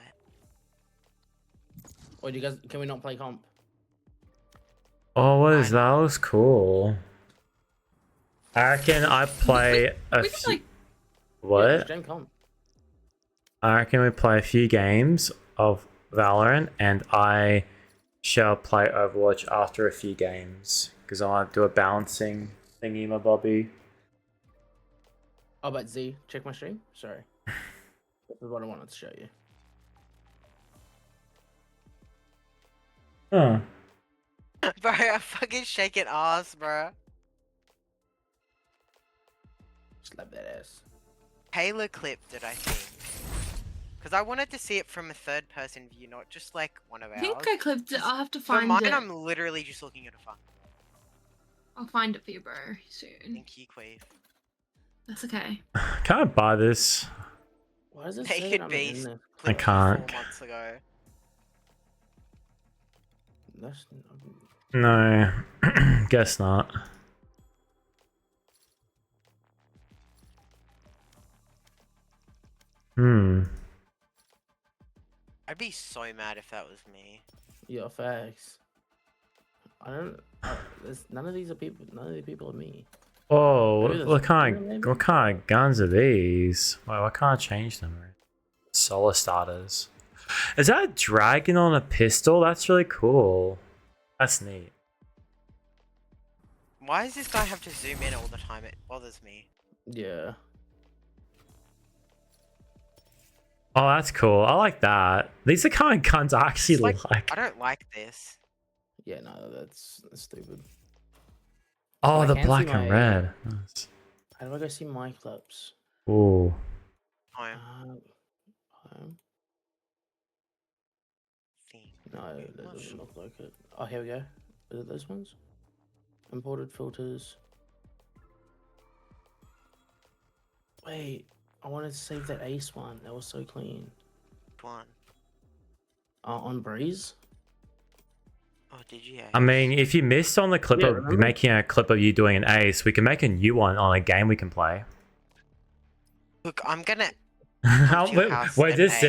Or do you guys? Can we not play comp? Oh, what is that? That looks cool. I reckon I play a few. What? I reckon we play a few games of Valorant, and I shall play Overwatch after a few games because I want to do a balancing thingy, my bobby. Oh, but Z, check my stream. Sorry, this is what I wanted to show you. Huh. Bro, I'm fucking shaking ass, bro. Slap that ass. Taylor clipped it, I think. Because I wanted to see it from a third-person view, not just like one of ours. I think I clipped it. I'll have to For find mine, it. I'm literally just looking at a phone. I'll find it for you, bro, soon. Thank you, 𝐍𝐍𝐓. That's okay. Can I buy this? Why does it Naked say that I'm in Beast. there? I can't. 4 months ago. That's... No, guess not. I'd be so mad if that was me. Yeah, facts. I don't. There's, none of these people are me. Oh, what kind of guns are these? Why can't I change them? Solar starters. Is that a dragon on a pistol? That's really cool. That's neat. Why does this guy have to zoom in all the time? It bothers me. Yeah. Oh, that's cool. I like that. These are kind of guns I actually like. I don't like this. Yeah, no, that's stupid. Oh, the black and red. Nice. How do I go see my clips? Ooh. Home. No, that doesn't look like it. Oh, here we go. Is it those ones? Imported filters. Wait, I wanted to save that Ace one. That was so clean. Which one? On Breeze. Oh, did you? I mean, if you missed on the clip of making a clip of you doing an ace, we can make a new one on a game we can play. Look, I'm gonna We're just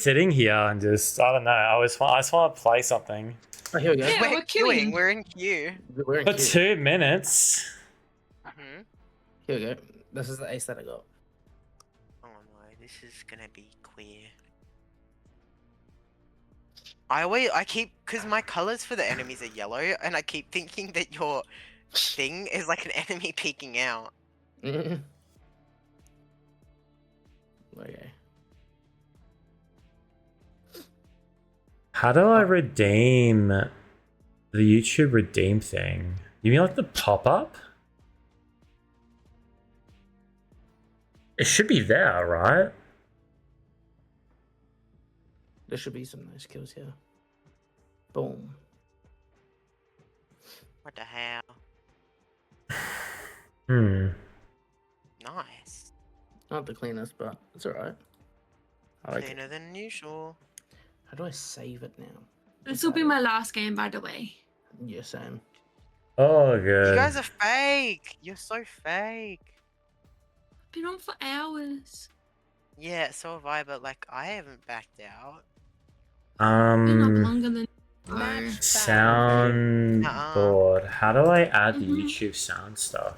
sitting here and just, I don't know. I just want to play something. Oh, here we go. Yeah, we're queuing. We're in queue. We're in For queue. 2 minutes. Here we go. This is the ace that I got. Oh no, this is gonna be queer. I keep, cause my colors for the enemies are yellow, and I keep thinking that your thing is like an enemy peeking out. Okay. How do I redeem the YouTube redeem thing? You mean like the pop-up? It should be there, right? There should be some nice kills here. Boom. What the hell? Nice. Not the cleanest, but it's alright. I like Cleaner it. than usual. How do I save it now? This will be my last game, by the way. Yeah, same. Oh, good. You guys are fake. You're so fake. Been on for hours. Yeah, so have I, but like I haven't backed out. Been up longer than. Soundboard. How do I add the YouTube sound stuff?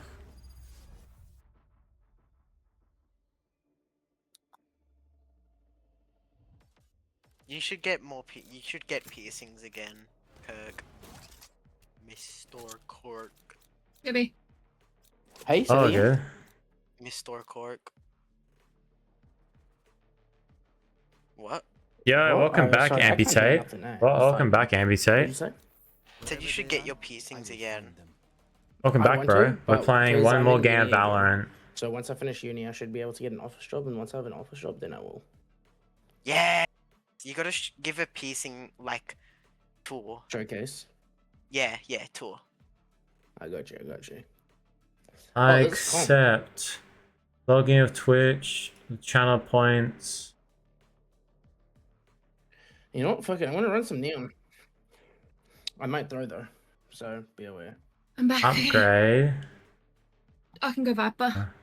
You should get more. You should get piercings again, Kirk. Mr. Cork. Maybe. Hey, Oh, good. Mr. Cork. What? Yeah, welcome back, sorry, I can't get Amputate. nothing now. Well, It's welcome fine. back, Amputate. Said you should get your piercings again. Welcome I back, want bro. to, We're but playing because one I'm more in game of uni again. Valorant. So once I finish uni, I should be able to get an office job, and once I have an office job, then I will. Yeah. You gotta give a piercing like tour. Showcase. Yeah, tour. I got you. I got you. I Oh, this is calm. accept. Login of Twitch, channel points. You know what? Fuck it. I want to run some neon. I might throw though, so be aware. I'm back. Upgrade. I can go Viper.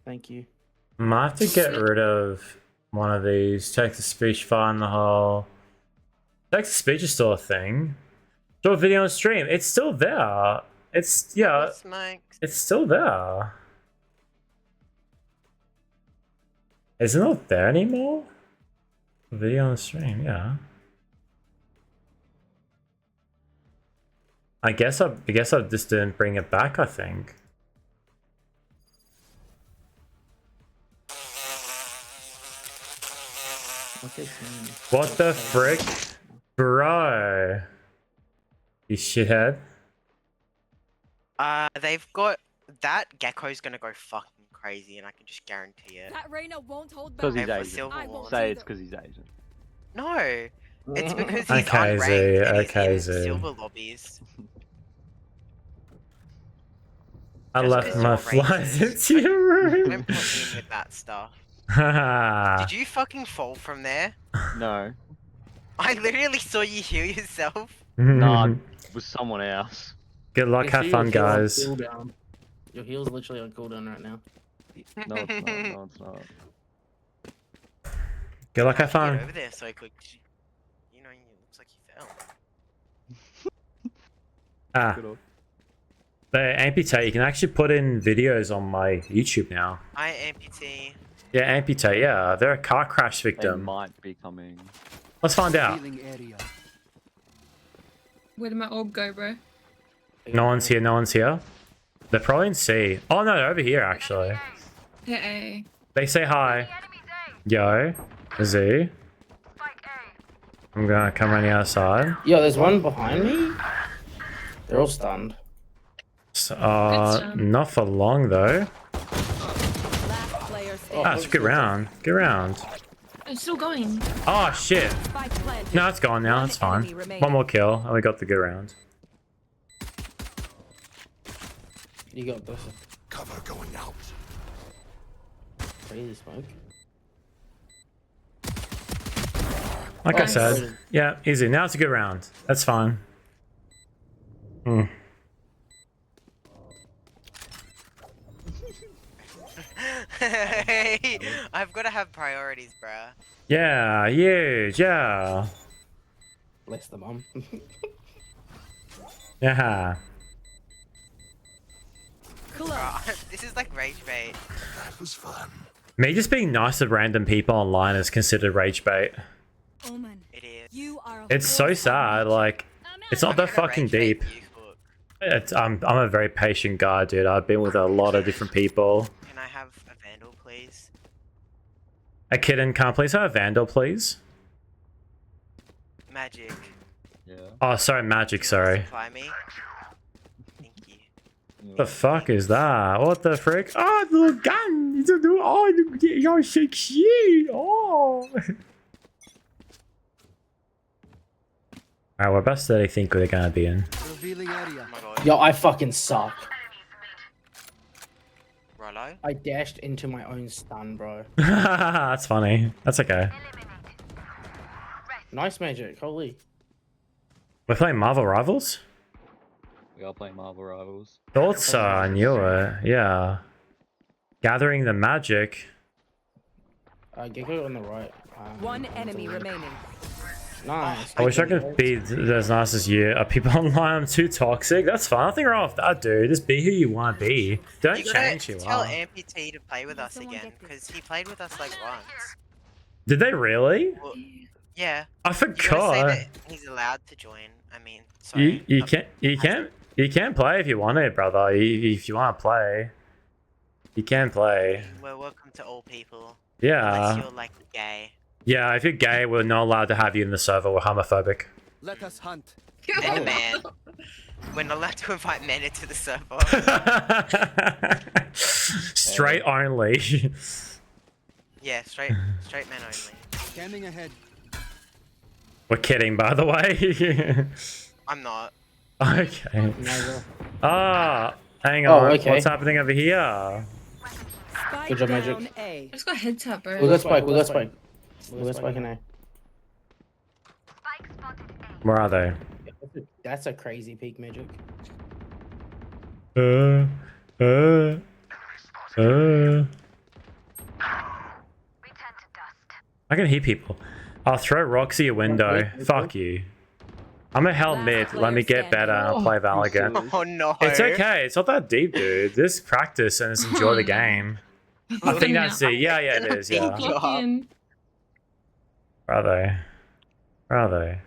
Thank you. Might have to get rid of one of these. Text-to-speech file in the hole. Text-to-speech is still a thing. Do a video on stream. It's still there. It's, yeah. Yes, Mike. It's still there. Is it not there anymore? Video on stream, yeah. I guess I just didn't bring it back, I think. What the frick? Bro. You shithead. They've got that gecko's gonna go fucking crazy, and I can just guarantee it. That Reyna won't hold Because back. he's Every Asian. silver one. Say it's because he's Asian. No, it's because he's Okay, Z, unranked and okay, he's in Z. silver lobbies. I Just left 'cause my you're flies racist. into your room. Don't put me in with that stuff. Haha. Did you fucking fall from there? No. I literally saw you heal yourself. No, it was someone else. Good luck, You have see fun, your heal on guys. cooldown. Your heal's literally on cooldown right now. No, it's not. No, it's not. Good luck, have Get fun. over there so quick. You know, it looks like you fell. Ah. But Amputate, you can actually put in videos on my YouTube now. I amputee. Yeah, Amputate, yeah. They're a car crash They victim. might be coming. Let's find out. Where did my orb go, bro? No one's here, no one's here. They're probably in C. Oh no, they're over here actually. Hey. They say hi. Yo, Z. I'm gonna come around the other side. Yo, there's one behind me. They're all stunned. Not for long though. Last player standing. Ah, it's a good round. Good round. It's still going. Oh shit. Spike planted. No, it's gone now. It's fine. enemy remaining. One more kill, and we got the good round. You got this. Cover going out. Crazy smoke. Like I Nice. said, yeah, easy. Now it's a good round. That's fine. Hmm. I've got to have priorities, bruh. Yeah, huge, yeah. Bless the mum. Yeah. Bruh, this is like rage bait. That was fun. Me just being nice to random people online is considered rage bait. It is. It's so sad, like, it's not that fucking deep. I'm a very patient guy, dude. I've been with a lot of different people. Can I have a vandal, please? A kitten, can I please have a vandal, please? Magic. Yeah. Oh, sorry, magic, sorry. Supply me. Thank you. What the fuck is that? What the frick? Oh, the gun! It's a new. Oh, you're so cute! Oh! Alright, what best do they think they're gonna be in? Yo, I fucking suck. Rollo? I dashed into my own stun, bro. That's funny. That's okay. Nice magic, holy. We're playing Marvel Rivals? We are playing Marvel Rivals. Thoughts I knew it, yeah. Gathering the magic. Gecko on the right. One enemy remaining. Nice. I wish I could be as nice as you. Are people online too toxic? That's fine. Nothing wrong with that, dude. Just be who you want to be. Don't You gotta change who you tell are. Amputee to play with us again, because he played with us like once. Did they really? Well, yeah. I You gotta say forgot. that he's allowed to join. I mean, sorry. You can't play if you want it, brother. If you want to play, you can play. We're welcome to all people. Yeah. Unless you're like gay. Yeah, if you're gay, we're not allowed to have you in the server. We're homophobic. Let us hunt. And a man. We're not allowed to invite men into the server. Straight only. Yeah, straight men only. Standing ahead. We're kidding, by the way. I'm not. Okay. Never. Ah, hang Oh, on. okay. What's happening over here? Good job, magic. I just got head tap, bro. We got spike, we got spike. We got spike in A. Where are they? That's a crazy peak magic. I can hear people. I'll throw rocks at your window. Fuck you. I'm a hell mid. Let me get better and I'll play Val again. Oh no. It's okay. It's not that deep, dude. Just practice and just enjoy the game. I think that's it. Yeah, it is. Yeah. Where are they? Where are they?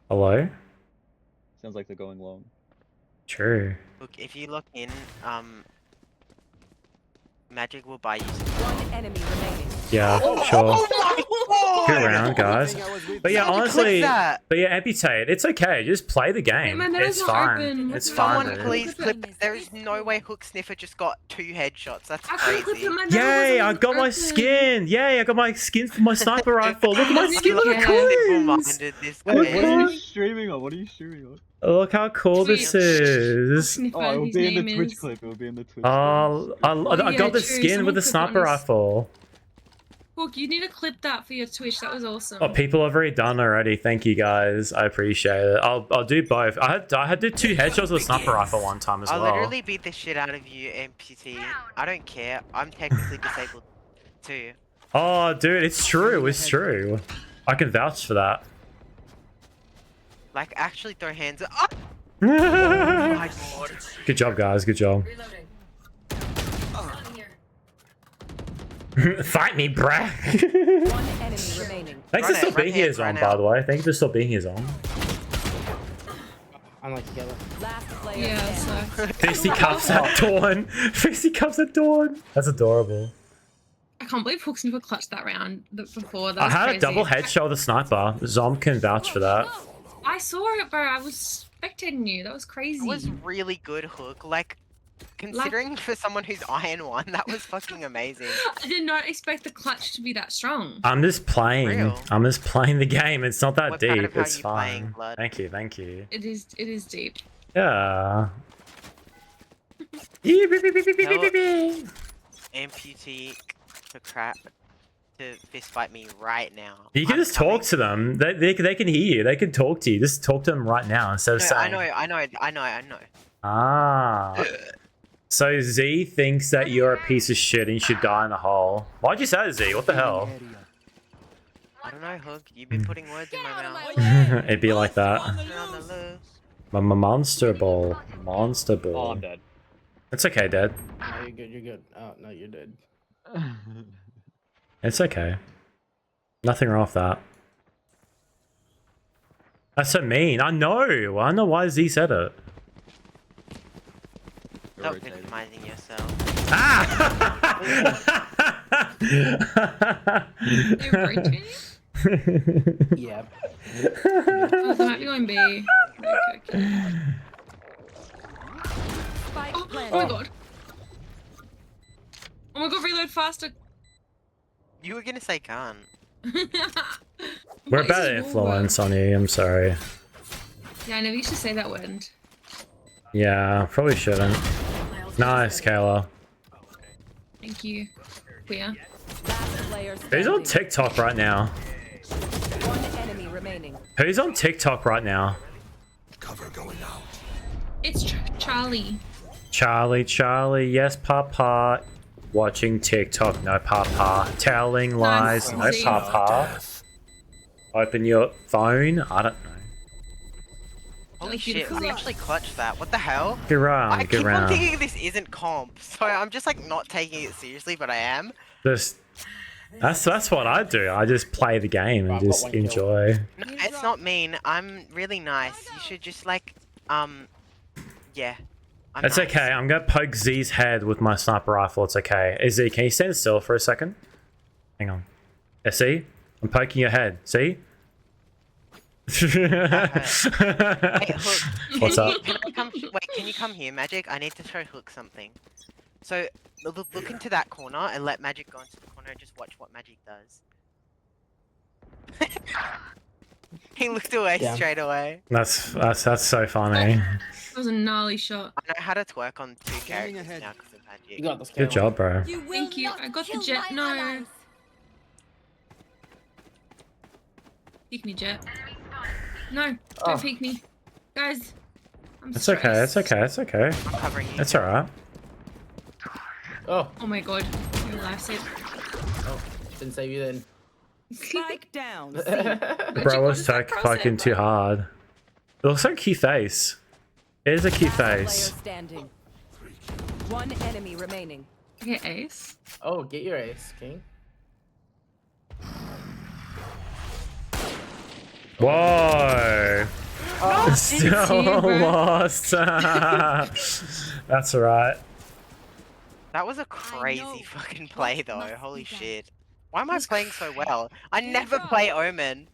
Hello? Sounds like they're going long. True. Look, if you look in, Magic will buy you. One enemy remaining. Yeah, sure. Good round, guys. But yeah, honestly, that? but yeah, amputate. It's okay. Just play the game. my metal's It's not fine. open. It's Someone fine. Dude. please clip. There is no way Hook Sniffer just got 2 headshots. That's crazy. Yay! I got my skin. Yay! I got my skin for my sniper rifle. Look at my skin. Look how cool it is. This Wait, what are game. you streaming on? What are you streaming on? Look how cool this is. Oh, it will be in the Twitch clip. It will be in the Twitch clip. Oh, I got the skin with the sniper rifle. Hook, you need to clip that for your Twitch. That was awesome. Oh, people have already done already. Thank you guys. I appreciate it. I'll do both. I had to do 2 headshots with a sniper rifle one time as I'll well. literally beat the shit out of you, amputee. I don't care. I'm technically disabled too. Oh, dude, it's true. It's true. I can vouch for that. Like, actually throw hands up. Oh my god. Good job, guys. Good job. Fight me, bruh. One enemy remaining. Thanks for still being here, Zon, by the way. Thank you for still being here, Zon. I'm like yellow. Last player. Yeah, so. Fisty cups at dawn. Fisty cups at dawn. That's adorable. I can't believe Hook's never clutched that round before. That I was had crazy. a double headshot with a sniper. Zom can vouch for that. I saw it, bro. I was spectating you. That was crazy. That was really good, Hook. Like, considering for someone who's Iron 1, that was fucking amazing. I did not expect the clutch to be that strong. I'm just playing. Real. I'm just playing the game. It's not that What kind deep. of how It's you fine. playing, blood? Thank you. Thank you. It is deep. Yeah. Amputee to crap to fist fight me right now. You can just talk to them. They can hear you. They can talk to you. Just talk to them right now instead of No, saying. I know. Ah. So Z thinks that you're a piece of shit and you should die in the hole. Why'd you say that, Z? What the hell? I don't know, Hook. You've been putting words in my mouth. It'd be like that. My monster ball. Monster Oh, ball. I'm dead. It's okay, Dad. No, you're good. You're good. Oh no, you're dead. It's okay. Nothing wrong with that. That's so mean. I know. I don't know why Z said it. Stop victimizing yourself. You're rotating? Yeah. Oh, they might be going B. Okay. Oh my god. Oh my god, reload faster. You were gonna say can't. We're a bad influence on you. I'm sorry. Yeah, I never used to say that word. Yeah, probably shouldn't. Nice, Kayla. Thank you. Queer. Who's on TikTok right now? One enemy remaining. Who's on TikTok right now? Cover going out. It's Charlie. Charlie, yes, Papa. Watching TikTok, no Papa. Telling lies, no Nice. Papa. Open your phone. I don't know. Holy shit, we actually clutched that. What the hell? Get around, I get keep on around. thinking this isn't comp, so I'm just like not taking it seriously, but I am. Just that's what I do. I just play the game and just enjoy. No, it's not mean. I'm really nice. You should just like, yeah. It's okay. I'm gonna poke Z's head with my sniper rifle. It's okay. Z, can you stand still for a second? Hang on. See? I'm poking your head. See? Hey, Hook. What's up? Can you come here, Magic? I need to show Hook something. So, look into that corner and let Magic go into the corner and just watch what Magic does. He looked away straight away. That's so funny. That was a gnarly shot. I know how to twerk on 2 characters now because of Magic. You got this. Good job, bro. Thank you. I got the jet. No. Peek me, jet. No, don't peek me. Guys, I'm It's okay. It's okay. It's okay. I'm covering you. It's alright. Oh. Oh my god. You're lifesaver. Oh, didn't save you then. Spike down. Bro was fucking too hard. It looks like a cute face. It is a cute face. Player standing. One enemy remaining. Okay, ace. Oh, get your ace, King. Whoa! Oh, Still lost. That's alright. That was a crazy fucking play though. Holy shit. Why am I playing so well? I never play Omen.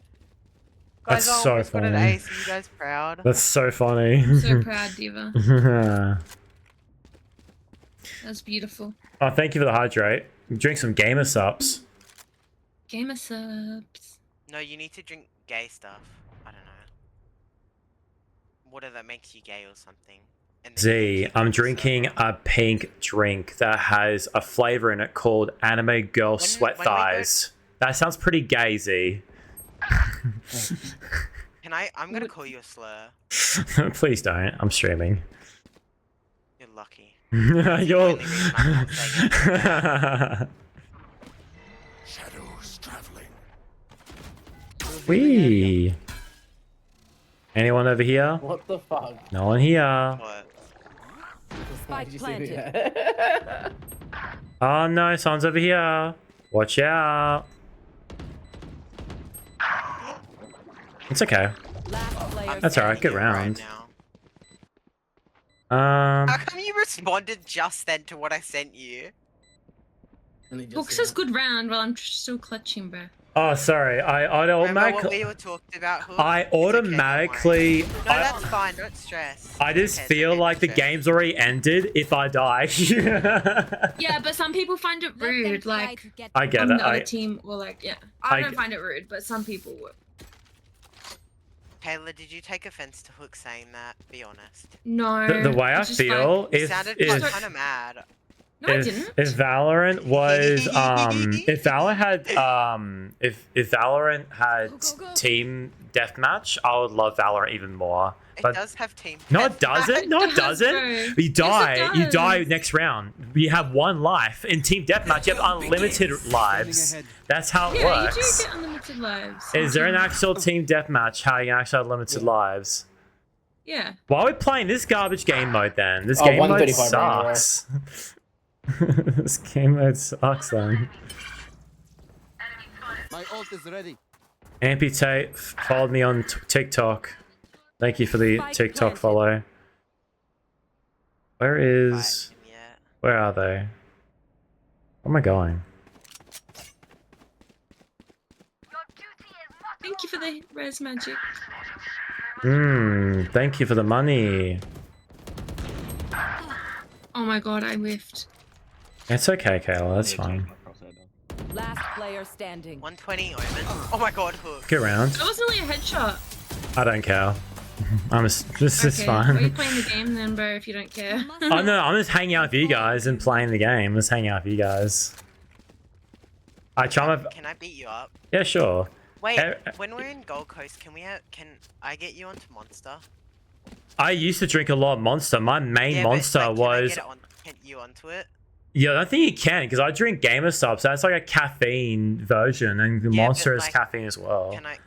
Guys, That's so got an funny. ace. Are you guys proud? That's so funny. So proud, Diva. That's beautiful. Oh, thank you for the hydrate. Drink some gamer sups. Gamer subs. No, you need to drink gay stuff. I don't know. Water that makes you gay or something. And then Z, I'm drinking a pink drink that has a flavor in it called Anime Girl Sweat Thighs. That sounds pretty gay, Z. Can I'm gonna call you a slur. Please don't. I'm streaming. You're lucky. You're... Shadows traveling. Wee. Anyone over here? What the fuck? No one here. What? Spike planted. Oh no, someone's over here. Watch out. It's okay. That's alright, good round. How come you responded just then to what I sent you? Book says good round while I'm still clutching, bro. Oh, sorry. I Remember what we were talking about, Hook? I automatically. No, that's fine. Don't stress. I just feel like the game's already ended if I die. Yeah, but some people find it rude, like I get on it. the other team, or like, yeah. I don't get- find it rude, but some people would. Kayla, did you take offense to Hook saying that? Be honest. No. The way I it's just feel like, You if sounded kind of mad. No, I didn't. if Valorant was if Valorant had if Valorant had deathmatch, I would love Valorant even more. It But does have team. no, it doesn't. No, it doesn't. You die. You die next round. You have one life. In team deathmatch, you have unlimited lives. That's how it works. You do get unlimited lives. Is there an actual team deathmatch how you actually have limited lives? Yeah. Why are we playing this garbage game mode then? This game mode sucks. This game mode sucks then. My ult is ready. Amputate followed me on TikTok. Thank you for the TikTok follow. Where are they? Where am I going? Thank you for the res magic. Thank you for the money. Oh my god, I whiffed. It's okay, Kayla, that's fine. Last player standing. 120 Omen. Oh my god, hook. Good round. That wasn't really a headshot. I don't care. This is Okay, fine. Why are you playing the game then, bro, if you don't care? Oh no, I'm just hanging out with you guys and playing the game. Let's hang out with you guys. I try my... Can I beat you up? Yeah, sure. Wait, when we're in Gold Coast, can I get you onto Monster? I used to drink a lot of Monster. My main Monster but, like, was... Can I get you onto it? Yeah, I don't think you can because I drink Gamer Stop, so that's like a caffeine version, and the Monster is caffeine as well. Can I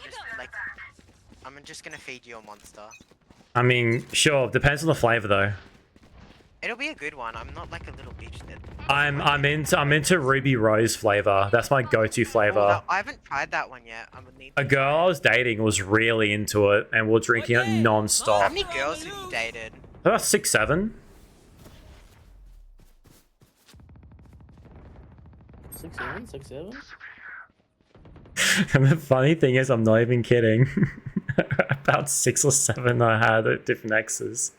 just like? I'm just gonna feed you a Monster. I mean, sure. Depends on the flavor though. It'll be a good one. I'm not like a little bitch that. I'm into Ruby Rose flavor. That's my go-to flavor. I haven't tried that one yet. I would need. A girl I was dating was really into it, and we're drinking it non-stop. How many girls have you dated? About 6, 7. 6, 7, 6, 7. And the funny thing is, I'm not even kidding. About 6 or 7 I had at different exes.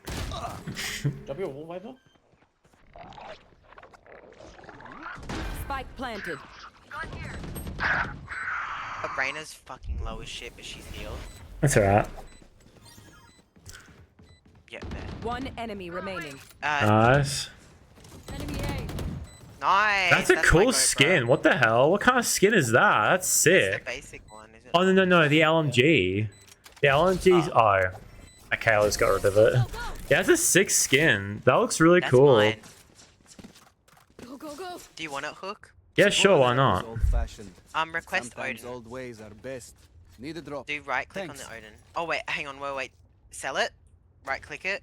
Drop your wall wiper. Spike planted. Reina's fucking low as shit, but she's healed. That's alright. Yeah, there. One enemy remaining. Nice. Nice. That's a cool skin. What the hell? What kind of skin is that? That's sick. It's the basic one, isn't it? Oh, no. The LMG. The LMG's... Oh. Okay, I just got rid of it. Yeah, that's a sick skin. That looks really cool. Mine. Go, go, go. Do you want it, Hook? Yeah, sure, why not? Request Odin. Old ways are best. Need a drop. Do right click on the Odin. Oh wait, hang on, wait. Sell it. Right click it.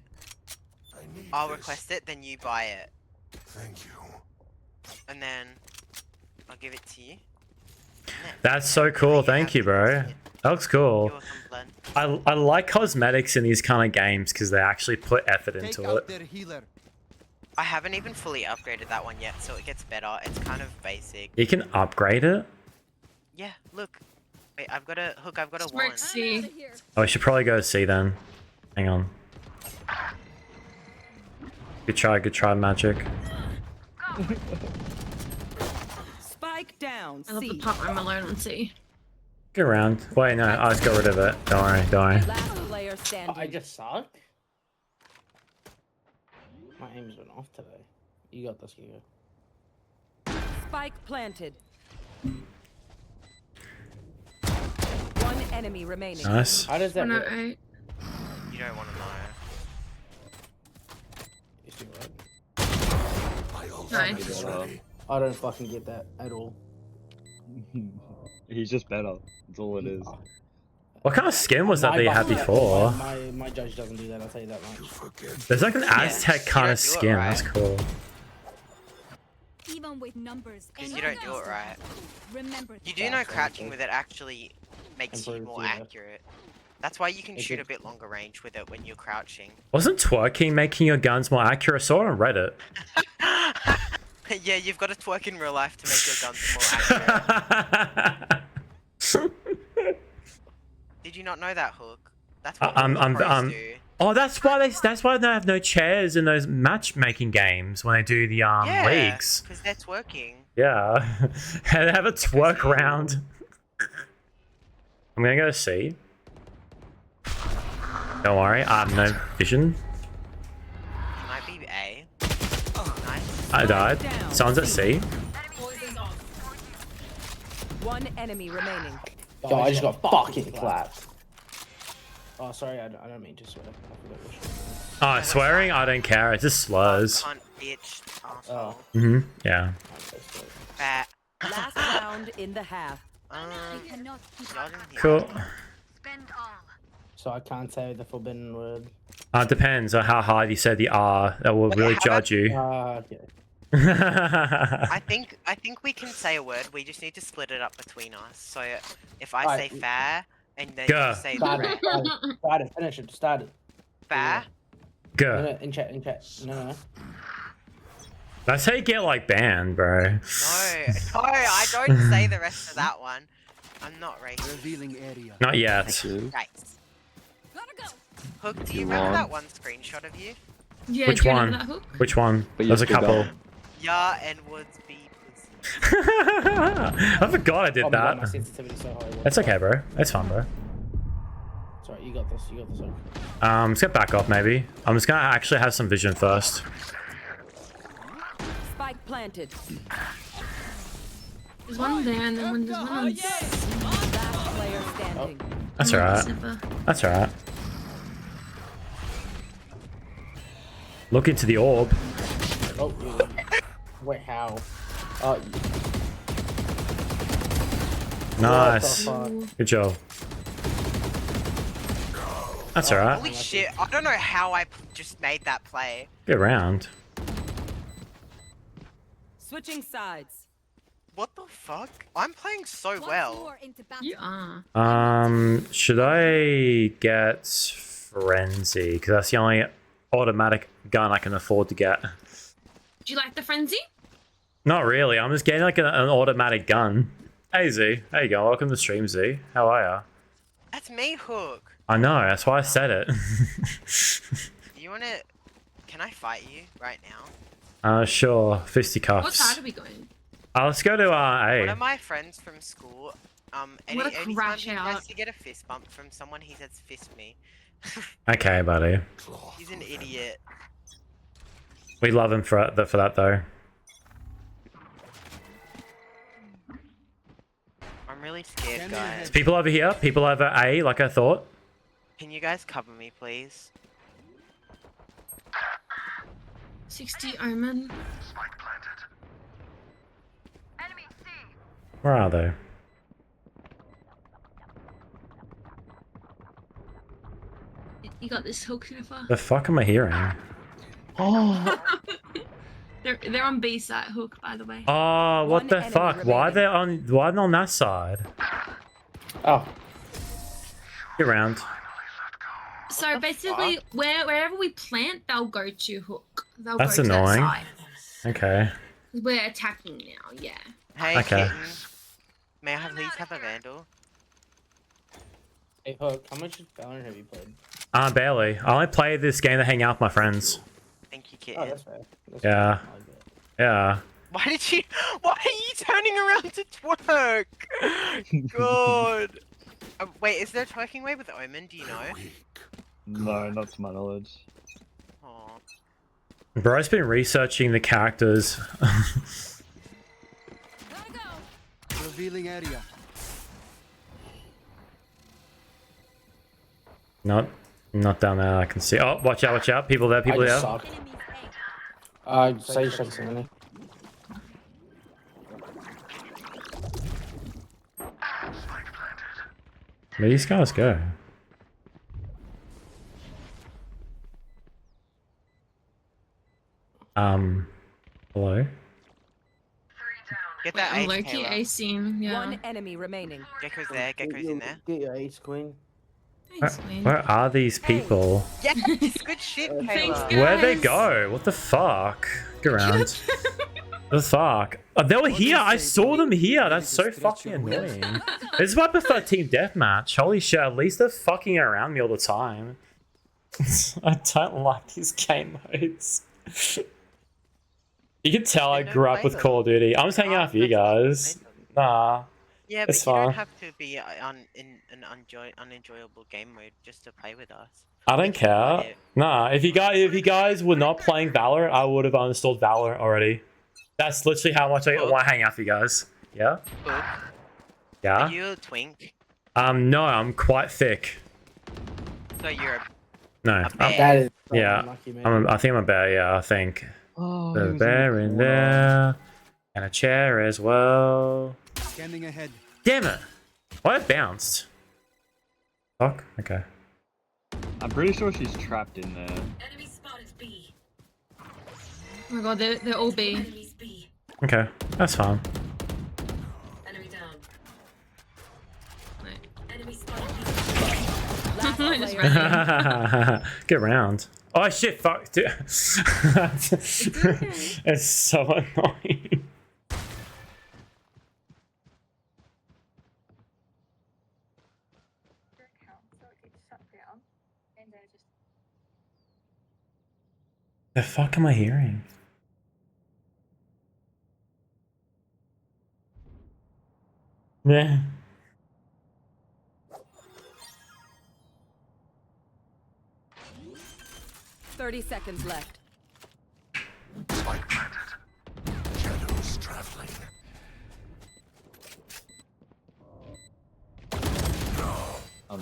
I'll request it, then you buy it. Thank you. And then I'll give it to you. That's so cool. Thank you, bro. That looks cool. I like cosmetics in these kind of games because they actually put effort into it. I haven't even fully upgraded that one yet, so it gets better. It's kind of basic. You can upgrade it? Yeah, look. Wait, I've got a Hook, I've got a Smart one. C. Oh, we should probably go see then. Hang on. Good try, Magic. Spike down. I love the pop I'm alone on C. Get around. Wait, no, I just got rid of it. Don't worry. Last player standing. I just suck. My aim's been off today. You got this, Hugo. Spike planted. One enemy remaining. Nice. How does that work? You don't want to know. Nice. I don't fucking get that at all. He's just better. That's all it is. What kind of skin was that you had before? My judge doesn't do that, I'll tell you that much. There's like an Aztec kind of skin. That's cool. Even with numbers. Because you don't do it right. You do know crouching with it actually makes you more accurate. That's why you can shoot a bit longer range with it when you're crouching. Wasn't twerking making your guns more accurate? I saw it on Reddit. Yeah, you've got to twerk in real life to make your guns more accurate. Did you not know that, Hook? That's what pros do. Oh, that's why they have no chairs in those matchmaking games when they do the leagues. Because they're twerking. Yeah, they have a twerk round. I'm gonna go see. Don't worry, I have no vision. It might be A. Nice. I died. Someone's at C. One enemy remaining. Yo, I just got fucking clapped. Oh, sorry, I don't mean to swear. I forgot what she was. Swearing? I don't care. It's just slurs. Cunt, bitch, arsehole. Yeah. Fat. Last round in the half. Cool. So I can't say the forbidden word. Depends on how hard you say the R. That will really judge you. Okay. I think we can say a word. We just need to split it up between us. So if I say fair and then you say Start it. Finish it. Start it. fair. Go. No, in chat. No. That's how you get like banned, bro. No, I don't say the rest of that one. I'm not racist. Revealing area. Not yet. Right. Hook, do you remember that one screenshot of you? Yeah, Which do you one? remember that, Hook? Which one? There's a couple. Yeah, and Woods be I forgot I did Oh my God, that. my sensitivity's so high. That's okay, bro. It's fine, bro. Sorry, you got this. Hook. Let's get back off, maybe. I'm just gonna actually have some vision first. Spike planted. There's one there and then there's one on Last player standing. That's alright. That's alright. Look into the orb. Oh, wait, how? Nice. Good job. That's alright. Holy shit, I don't know how I just made that play. Good round. Switching sides. What the fuck? I'm playing so well. You are. Should I get Frenzy? Because that's the only automatic gun I can afford to get. Do you like the frenzy? Not really. I'm just getting like an automatic gun. Hey Z, how you going? Welcome to stream, Z. How are ya? That's me, Hook. I know. That's why I said it. You wanna? Can I fight you right now? Sure. Fisticuffs. What side are we going? Let's go to A. One of my friends from school, anytime he tries to get a fist bump from someone, he says fist me. Okay, buddy. He's an idiot. We love him for that though. I'm really scared, guys. People over here. People over A, like I thought. Can you guys cover me, please? 60 Omen. Where are they? You got this, Hook, Sniffer. The fuck am I hearing? Oh. They're on B side, Hook, by the way. Oh, what the fuck? Why are they on that side? Oh. Get around. So basically, wherever we plant, they'll go to, Hook. They'll That's go to annoying. that side. Okay. We're attacking now, yeah. Hey, Okay. kitten. May I please have a Vandal? Hey, Hook, how much Valorant have you played? Barely. I only play this game to hang out with my friends. Thank you, kitten. Oh, that's fair. Yeah. Yeah. Why are you turning around to twerk? God. Wait, is there a twerking way with Omen? Do you know? No, not to my knowledge. Aw. Bro's been researching the characters. Revealing area. Not down there. I can see. Oh, watch out! People there. People there. Say something. Where these guys go? Hello. Get that I'm ace, low-key Taylor. acing, yeah. One enemy remaining. Gecko's there. Gecko's in there. Get your ace, Queen. Thanks, Queen. Where are these people? Yes, good shit, Thanks, Taylor. guys. Where'd they go? What the fuck? Get around. The fuck? Oh, they were here. I saw them here. That's so fucking annoying. This is why I prefer team deathmatch. Holy shit! At least they're fucking around me all the time. I don't like these game modes. You can tell I grew up with Call of Duty. I'm just hanging out for you guys. Nah. Yeah, but it's you fine. don't have to be in an unenjoyable game mode just to play with us. I don't care. Nah, if you guys were not playing Valorant, I would have uninstalled Valorant already. That's literally how much I want to hang out for you guys. Yeah? Hook, Yeah? are you a twink? No, I'm quite thick. So you're a No. That is so Yeah. unlucky, man. I think I'm a bear, yeah, I think. Oh, The bear in there. And a chair as well. Scanning ahead. Damn it! Why it bounced? Fuck? Okay. I'm pretty sure she's trapped in there. Enemy spotted B. Oh my god, they're all B. Enemies B. Okay, that's fine. Enemy down. Wait. Enemy spotted B. Just Good round. Oh shit, fuck, dude. It's so annoying. The fuck am I hearing? Yeah. Thirty seconds left. Spike planted. Shadows traveling.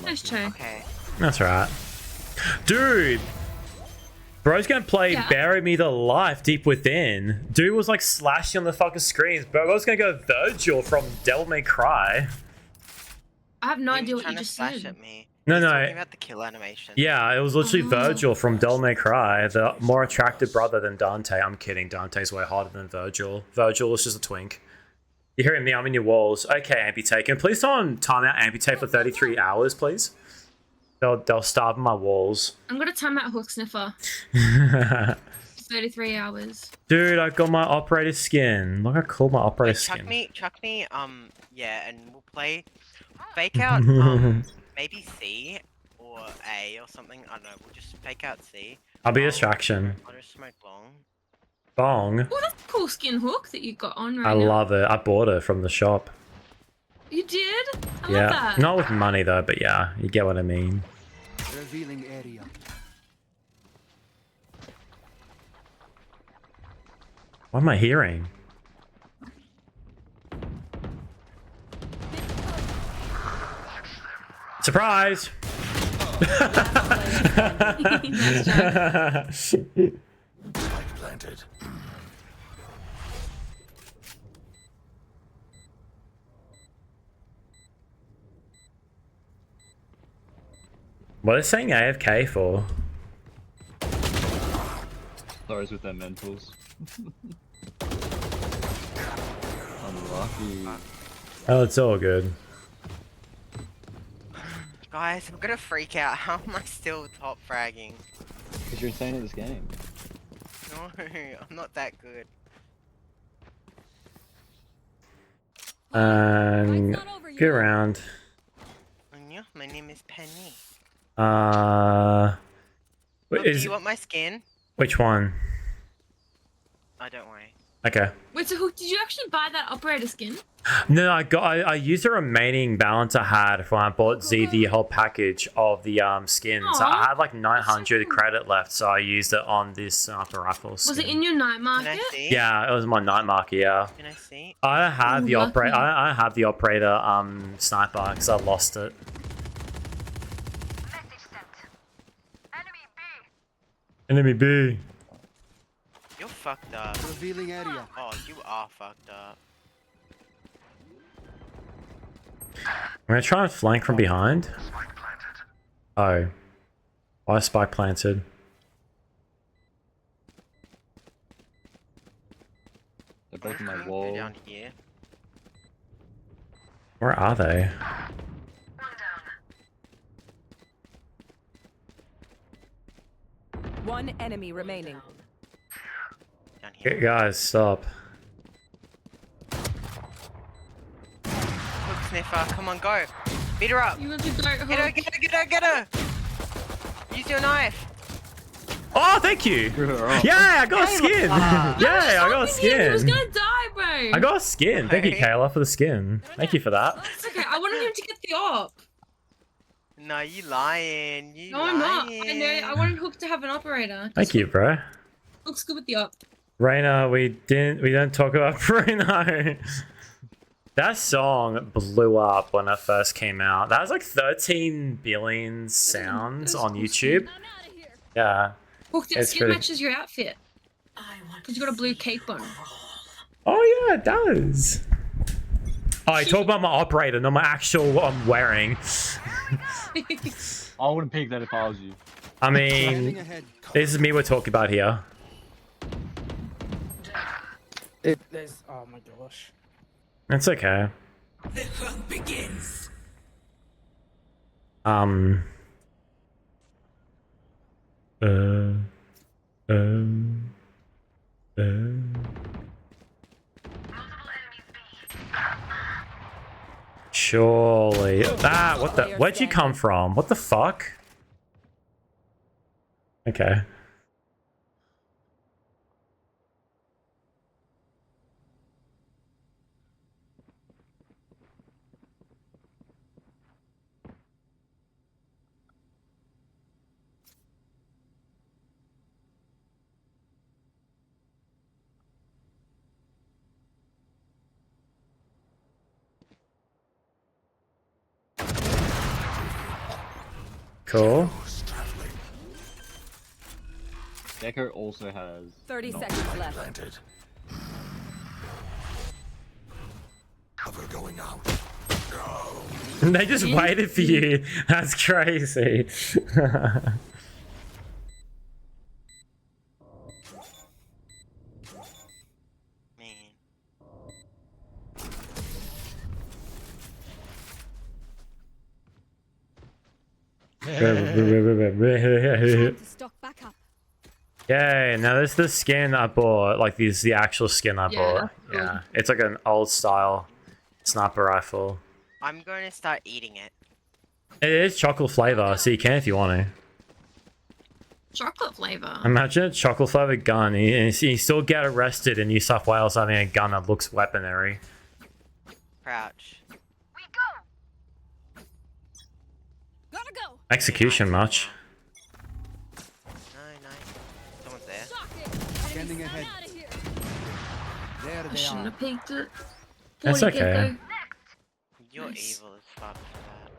Nice try. Okay. That's right. Dude! Bro's gonna play Yeah. Bury Me the Life Deep Within. Dude was like slashing on the fucking screens. Bro was gonna go Virgil from Devil May Cry. I have no He was idea what trying you to just slash said. at me. No, He's no. talking about the kill animation. Yeah, it was literally Oh. Virgil from Devil May Cry, the more attractive brother than Dante. I'm kidding, Dante's way harder than Virgil. Virgil is just a twink. You hear him meowing your walls. Okay, amputate. Can please someone time out amputate for 33 hours, please? They'll starve my walls. I'm gonna time out Hook Sniffer. 33 hours. Dude, I got my operator skin. Look how cool my operator Chuck skin. me, yeah, and we'll play fake out, maybe C or A or something. I don't know. We'll just fake out C. I'll be a distraction. I'll just smoke long. Bong. Oh, that's a cool skin hook that you got on right I now. love it. I bought it from the shop. You did? I Yeah, love that. not with money though, but yeah, you get what I mean. Revealing area. What am I hearing? Surprise! Spike planted. What is saying AFK for? Those with their mentals. Unlucky. Oh, it's all good. Guys, I'm gonna freak out. How am I still top fragging? Because you're insane at this game. No, I'm not that good. Good round. Yeah, my name is Penny. Wait, Do you want my skin? which one? Oh, don't worry. Okay. Wait, so Hook, did you actually buy that operator skin? No, I used the remaining balance I had when I bought Z the whole package of the skins. I had like 900 credit left, so I used it on this sniper rifle skin. Was it in your night market? Yeah, it was my night market. Yeah. Can I see? I don't have Ooh, the operator. lucky. I don't have the operator sniper because I lost it. Enemy B. You're fucked up. Revealing area. Oh, you are fucked up. I'm gonna try and flank from behind. Oh. Why is spike planted? They're breaking my Go wall. down here. Where are they? One enemy remaining. Down here. Guys, stop. Look, Sniffer, come on, go. Beat her up. You want to go Hook? Get her, get her, get her, get her. Use your knife. Oh, thank you. Yeah, I got a skin. Yeah, I got a He was skin. gonna die, bro. I got a skin. Thank you, Kayla, for the skin. Thank you for that. It's okay. I wanted him to get the op. No, you lying. You No, lying. I'm not. I know. I wanted Hook to have an operator. Thank you, bro. Hook's good with the op. Reina, we don't talk about Bruno. That song blew up when it first came out. That was like 13 billion sounds on YouTube. Yeah. Look, that It's skin pretty- matches your outfit. Because you got a blue cape on. Oh yeah, it does. Oh, I talk about my operator, not my actual I'm wearing. I wouldn't pick that if I was you. I mean, this is me we're talking about here. There's, oh my gosh. It's okay. The hunt begins. Um. Surely. Ah, what the? Where'd you come from? What the fuck? Okay. Cool. Deco also has 30 seconds left. Planted. Cover going out. They just waited for you. That's crazy. Yay, now this is the skin I bought. Like, this is the actual skin I bought. Yeah, it's like an old style sniper rifle. I'm going to start eating it. It is chocolate flavor, so you can if you want to. Chocolate flavor. Imagine a chocolate flavored gun, and you still get arrested in New South Wales having a gun that looks weaponry. Crouch. Gotta go. Execution much. Someone's there. Scanning ahead. There I they shouldn't are. have peeked it. That's 40 okay. gecko. You're Nice. evil as fuck for that.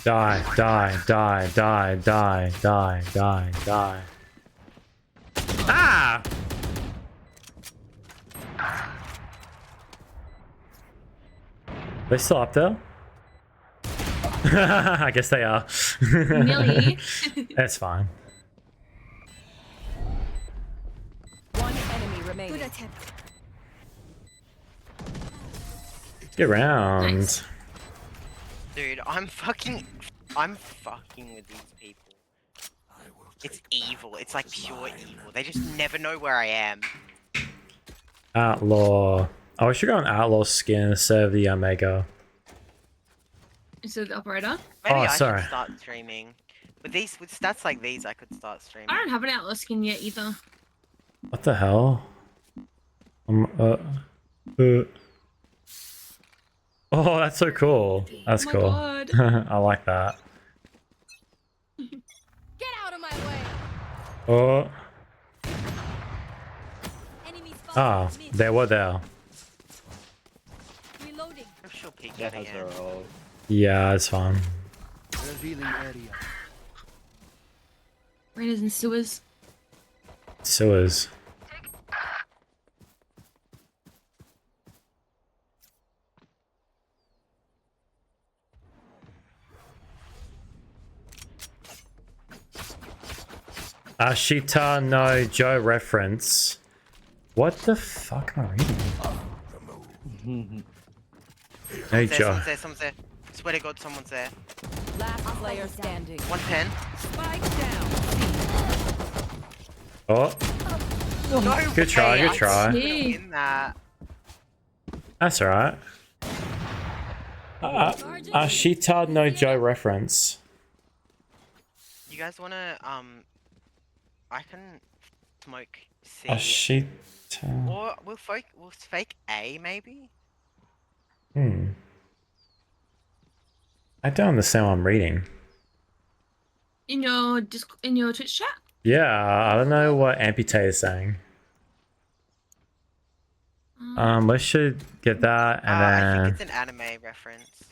Die, die, die, die, die, die, die, die. Ah! They still up there? I guess they are. Nearly. That's fine. One enemy remaining. Good attempt. Get around. Nice. Dude, I'm fucking with these people. It's evil. It's like pure evil. They just never know where I am. Outlaw. I wish you got an outlaw skin instead of the Omega. Instead of the operator. Maybe I sorry. should start streaming. With stats like these, I could start streaming. I don't have an outlaw skin yet either. What the hell? Oh, that's so cool. That's Oh my cool. God. I like that. Get out of my way. Oh. Ah, they were there. Reloading. She'll peek That at has her again. all. Yeah, it's fine. Revealing area. Raiders and sewers. Sewers. Ashita no Joe reference. What the fuck am I reading? Hey Joe. Someone's there. Swear to God, someone's there. Last player standing. 110. Spike down. Oh, No good try, way, good I try. was in that. That's alright. Ashita no Joe reference. You guys wanna I can smoke C. Ashita. Or we'll fake A maybe? I don't understand what I'm reading. In your Twitch chat? Yeah, I don't know what Amputate is saying. We should get that and I then. think it's an anime reference.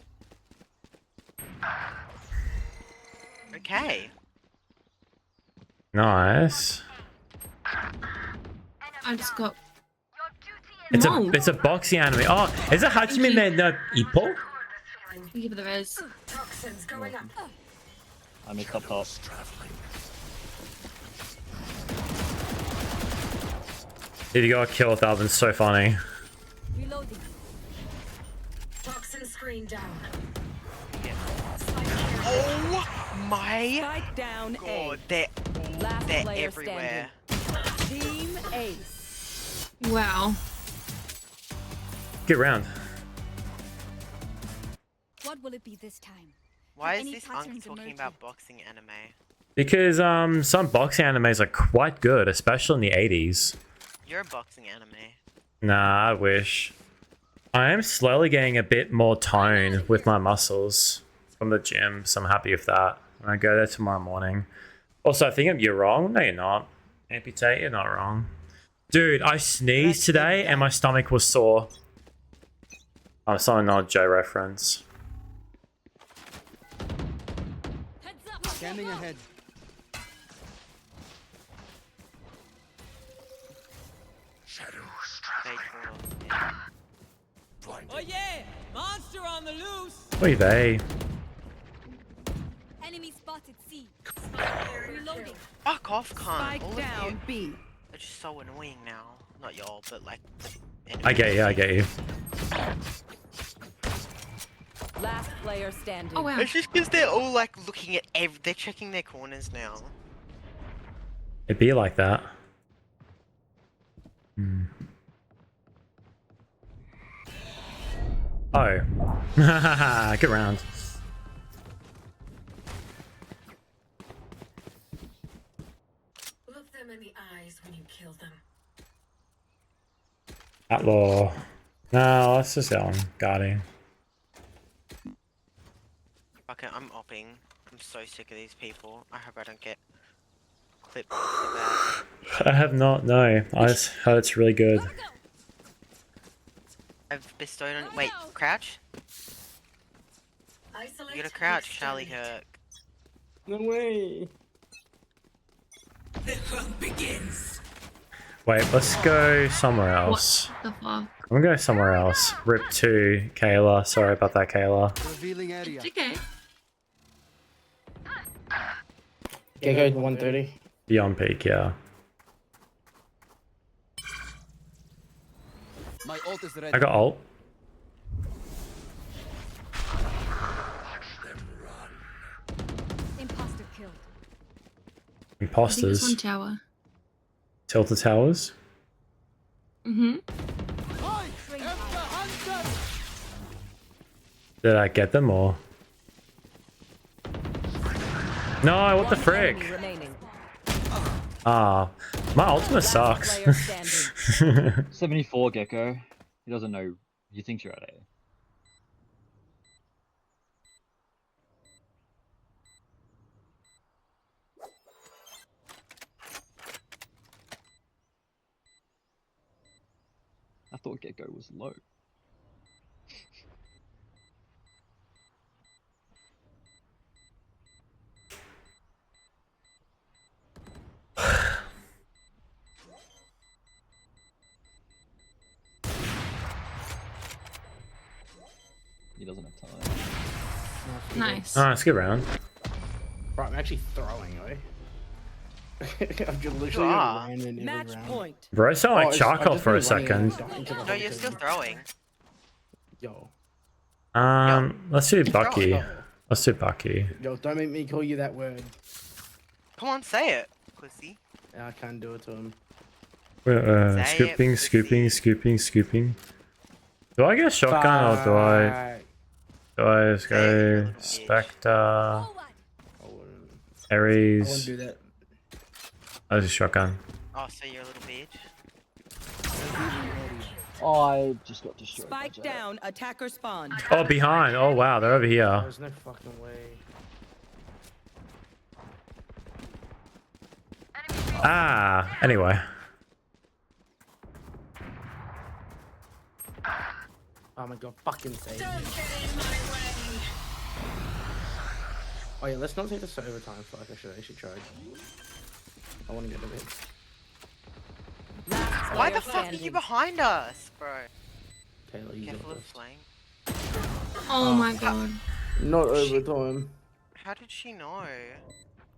Okay. Nice. I just got. It's No. a boxing anime. Oh, is it Hajime no Ippo? Thank you for the res. I missed up top. If you got a kill, that would been so funny. Reloading. Toxin screen down. Oh my Spike down god, A. they're Last they're player everywhere. standing. Team Ace. Wow. Good round. What will it be this time? Why is Any this patterns Unk talking emerging? about boxing anime? Because some boxing animes are quite good, especially in the 80s. You're a boxing anime. Nah, I wish. I am slowly getting a bit more tone with my muscles from the gym, so I'm happy with that. When I go there tomorrow morning. Also, I think you're wrong. No, you're not. Amputate, you're not wrong. Dude, I sneezed today and my stomach was sore. I'm sorry, not a Joe reference. Scanning ahead. Oh yeah! Monster on the loose! Oy vey. Enemy spotted C. Reloading. Fuck off, cunt. Spike All of down you B. are just so annoying now. Not y'all, but like. I get you, I get you. Last player standing. Oh wow. It's just because they're all like looking at they're checking their corners now. It'd be like that. Hmm. Oh. Good round. Look them in the eyes when you kill them. Outlaw. No, let's just go on. Guarding. Okay, I'm opping. I'm so sick of these people. I hope I don't get clipped so bad. I have not, no. I just heard it's really good. I've bestowed on. Wait, crouch? You gotta crouch, Charlie Kirk. No way. The hunt begins. Wait, let's go somewhere else. What the fuck? I'm gonna go somewhere else. Rip 2, Kayla. Sorry about that, Kayla. Revealing area. It's okay. Gecko 130. Beyond peak, yeah. My ult is ready. I got ult. Imposter killed. I think it's Imposters. one tower. Tilted towers. Mm-hmm. Did I get them or? No, what the frick? Ah, my ultimate sucks. 74 Gecko. He doesn't know. He thinks you're at A. I thought Gecko was low. He doesn't have time. Nice. Oh, it's a good round. Right, I'm actually throwing, eh? I've just literally Ah. ran in every Match round. point. Bro, I sound Oh, like it's- I've charcoal just for a been running second. into the No, you're whole still thing. throwing. Yo. Let's do Bucky. Yo. Let's do Bucky. Yo, don't make me call you that word. Come on, say it, pussy. I can't do it to him. Say Scooping, it, scooping, scooping, scooping. Do I get a shotgun or do I just go Spectre, I wouldn't Ares? do that. I just shotgun. Oh, so you're a little bitch. I just got destroyed. by Spike Jet. down. Attacker spawn. Oh, behind. Oh, wow, they're over here. There's no fucking way. Ah, anyway. Oh my god, fucking save. Oh yeah, let's not take this to overtime. Fuck, I should try. I want to get a bit. Why the fuck are you behind us, bro? Taylor, you Careful got of this. flank. Oh my god. Not overtime. How did she know?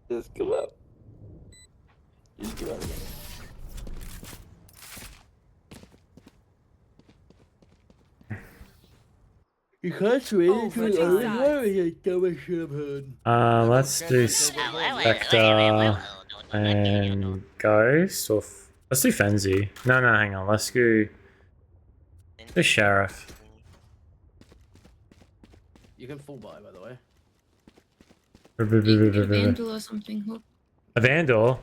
Just give up. Just give up again. You can't swing into it. Let's do Spectre and Ghost, or let's do Fenzi. No, hang on. Let's do the Sheriff. You can full buy, by the way. You can get a Vandal or something. Hook. A Vandal?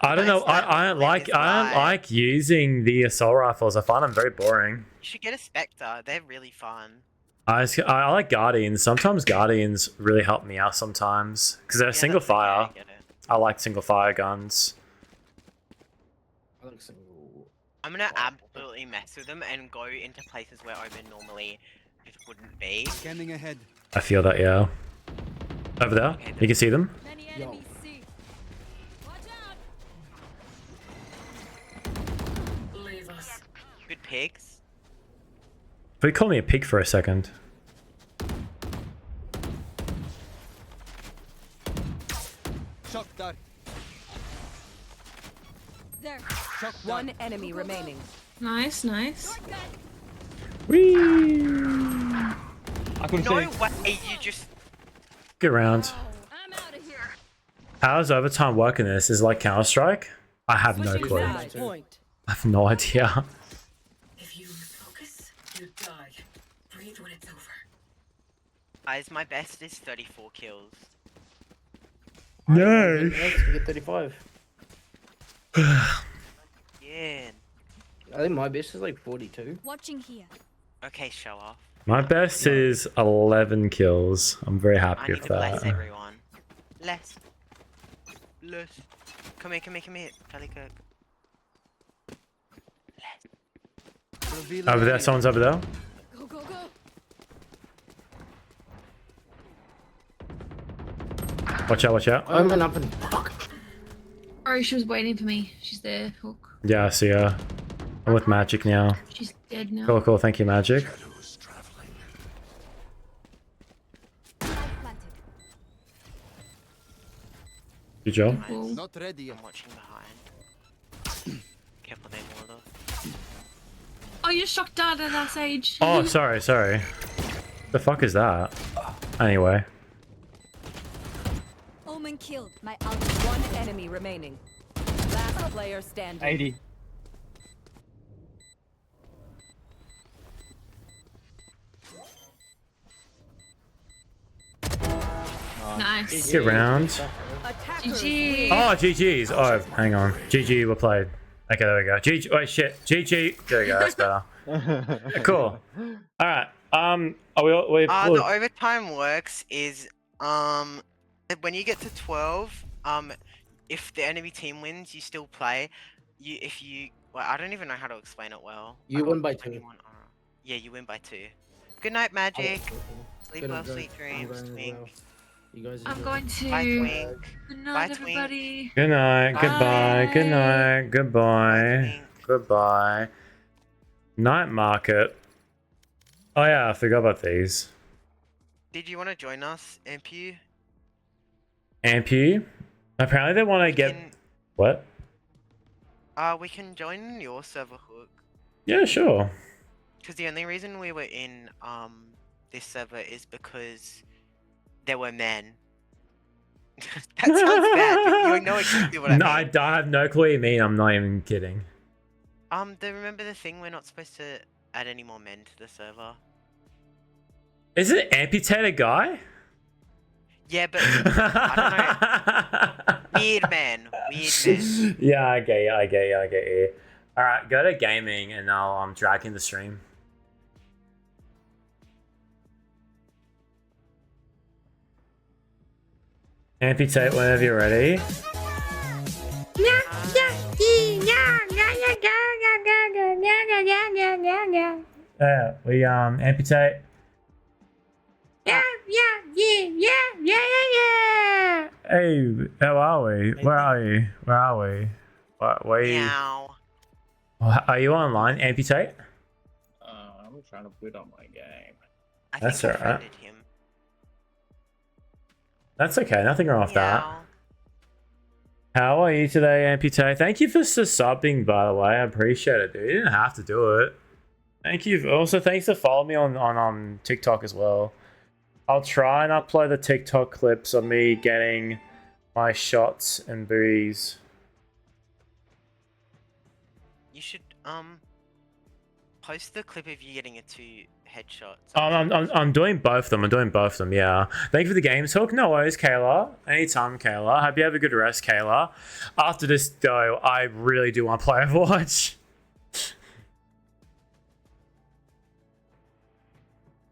I don't know. I don't like using the assault rifles. I find them very boring. You should get a Spectre. They're really fun. I like Guardians. Sometimes Guardians really help me out sometimes because they're single fire. I like single fire guns. I like single. I'm gonna absolutely mess with them and go into places where Omen normally just wouldn't be. Scanning ahead. I feel that, yeah. Over there, you can see them. Yo. Good pigs. But you call me a pig for a second. Shock dart. There. One enemy remaining. Nice, nice. Whee! I couldn't No see. way, you just... Good round. How does overtime work in this? Is it like Counter-Strike? I have no clue. I have no idea. If you focus, you die. Breathe when it's over. Guys, my best is 34 kills. No. You get 35. Yeah. I think my best is like 42. Watching here. Okay, show off. My best is 11 kills. I'm very I happy need with to bless that. everyone. Less. Come here, Charlie Kirk. Over there, someone's over there. Go, go, go. Watch out, watch out. Omen up and fuck. Oh, she was waiting for me. She's there, Hook. Yeah, I see her. I'm with Magic now. She's dead now. Cool, cool. Thank you, Magic. Good job. Not ready yet. I'm watching behind. Careful, they more Oh, you shocked dart at that age. Oh, sorry. The fuck is that? Anyway. Omen killed. My ult. One enemy remaining. Last player standing. 80. Nice. Good round. GG. Oh, GG's. Oh, hang on. GG, we're played. Okay, there we go. GG. Wait, shit. GG. There we go. That's better. Cool. All right. Are we the overtime works is when you get to 12, if the enemy team wins, you still play. Well, I don't even know how to explain it well. You win by 2. Yeah, you win by 2. Good night, Magic. Oh, Sleep good well, night, sweet guys. dreams, Twink. You guys I'm enjoy. going to. Bye, Twink. Good Bye, night, Twink. everybody. Good night. Goodbye. Good night. Goodbye. Goodbye. Night market. Oh yeah, I forgot about these. Did you want to join us, MPU? Ampu? Apparently they want to get... What? We can join your server, Hook. Yeah, sure. Because the only reason we were in this server is because there were men. That sounds bad, but you know exactly what I mean. No, I have no clue what you mean. I'm not even kidding. Remember the thing? We're not supposed to add any more men to the server. Is it amputated guy? Yeah, but I don't know. Weird man. Yeah, I get you. Alright, go to gaming and I'll drag in the stream. Amputate whenever you're ready. We amputate. Yeah. Hey, how are we? Where are you? Where are we? Where Meow. are you online? Amputate? I'm trying to put on my game. That's think I alright. friended him. That's okay. Nothing wrong with that. How are you today, Amputate? Thank you for subbing, by the way. I appreciate it, dude. You didn't have to do it. Thank you. Also, thanks for following me on TikTok as well. I'll try and upload the TikTok clips of me getting my shots and booties. You should post the clip of you getting a 2 headshots. I'm doing both of them. Yeah. Thank you for the games talk. No worries, Kayla. Anytime, Kayla. Hope you have a good rest, Kayla. After this, though, I really do want to play Overwatch.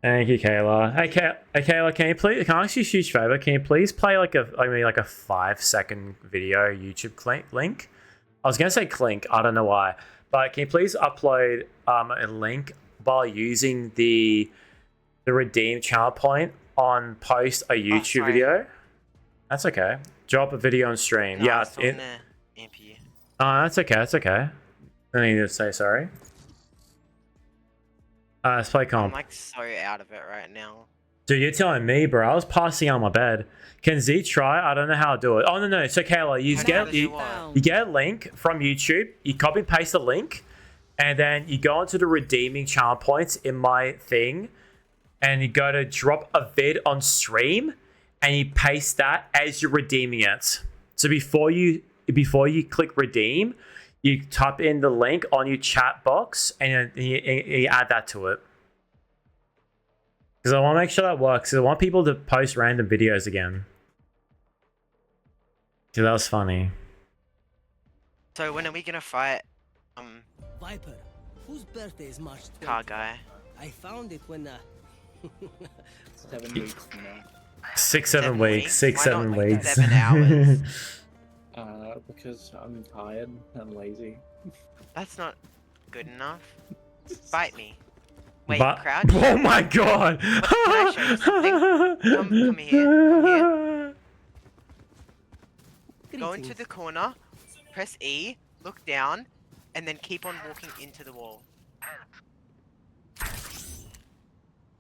Thank you, Kayla. Hey, Kayla, can I ask you a huge favor? Can you please play like a 5-second video YouTube link? I was gonna say clink. I don't know why, but can you please upload a link by using the redeem channel point on post a YouTube video? That's okay. Drop a video on stream. No, Yeah. That's okay. That's okay. I need to say sorry. Let's play comp. I'm like so out of it right now. Dude, you're telling me, bro. I was passing out on my bed. Can Z try? I don't know how to do it. Oh, no. So, Kayla, you get a link from YouTube. You copy and paste the link. And then you go into the redeeming channel points in my thing. And you go to drop a vid on stream. And you paste that as you're redeeming it. So, before you click redeem, you type in the link on your chat box. And you add that to it. Because I want to make sure that works. Because I want people to post random videos again. Dude, that was funny. So when are we gonna fight? Viper, whose birthday is March 20th? Car guy. I found it when 7 weeks, you know. 6-7 weeks. 6-7 weeks. 7 hours. Because I'm tired and lazy. That's not good enough. Bite me. Wait, But crouch. oh my god! Can I show you something? Come here. Go into the corner, press E, look down, and then keep on walking into the wall.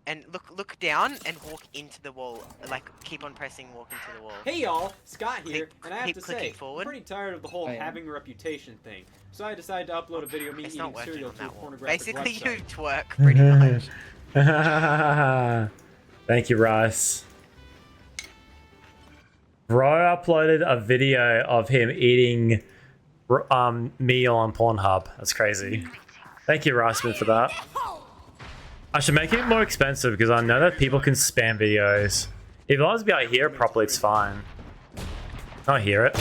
And look down and walk into the wall. Like, keep on pressing walk into the wall. Hey y'all, Scott here, and I have keep to clicking say, forward. I'm pretty tired of the whole having a reputation thing. So I decided to upload a video of me It's eating not working cereal on to a that wall. pornographic Basically, website. you twerk pretty much. Thank you, Rice. Bro uploaded a video of him eating meal on Pornhub. That's crazy. Thank you, Riceman, for that. I should make it more expensive because I know that people can spam videos. If I was to be able to hear it properly, it's fine. I hear it.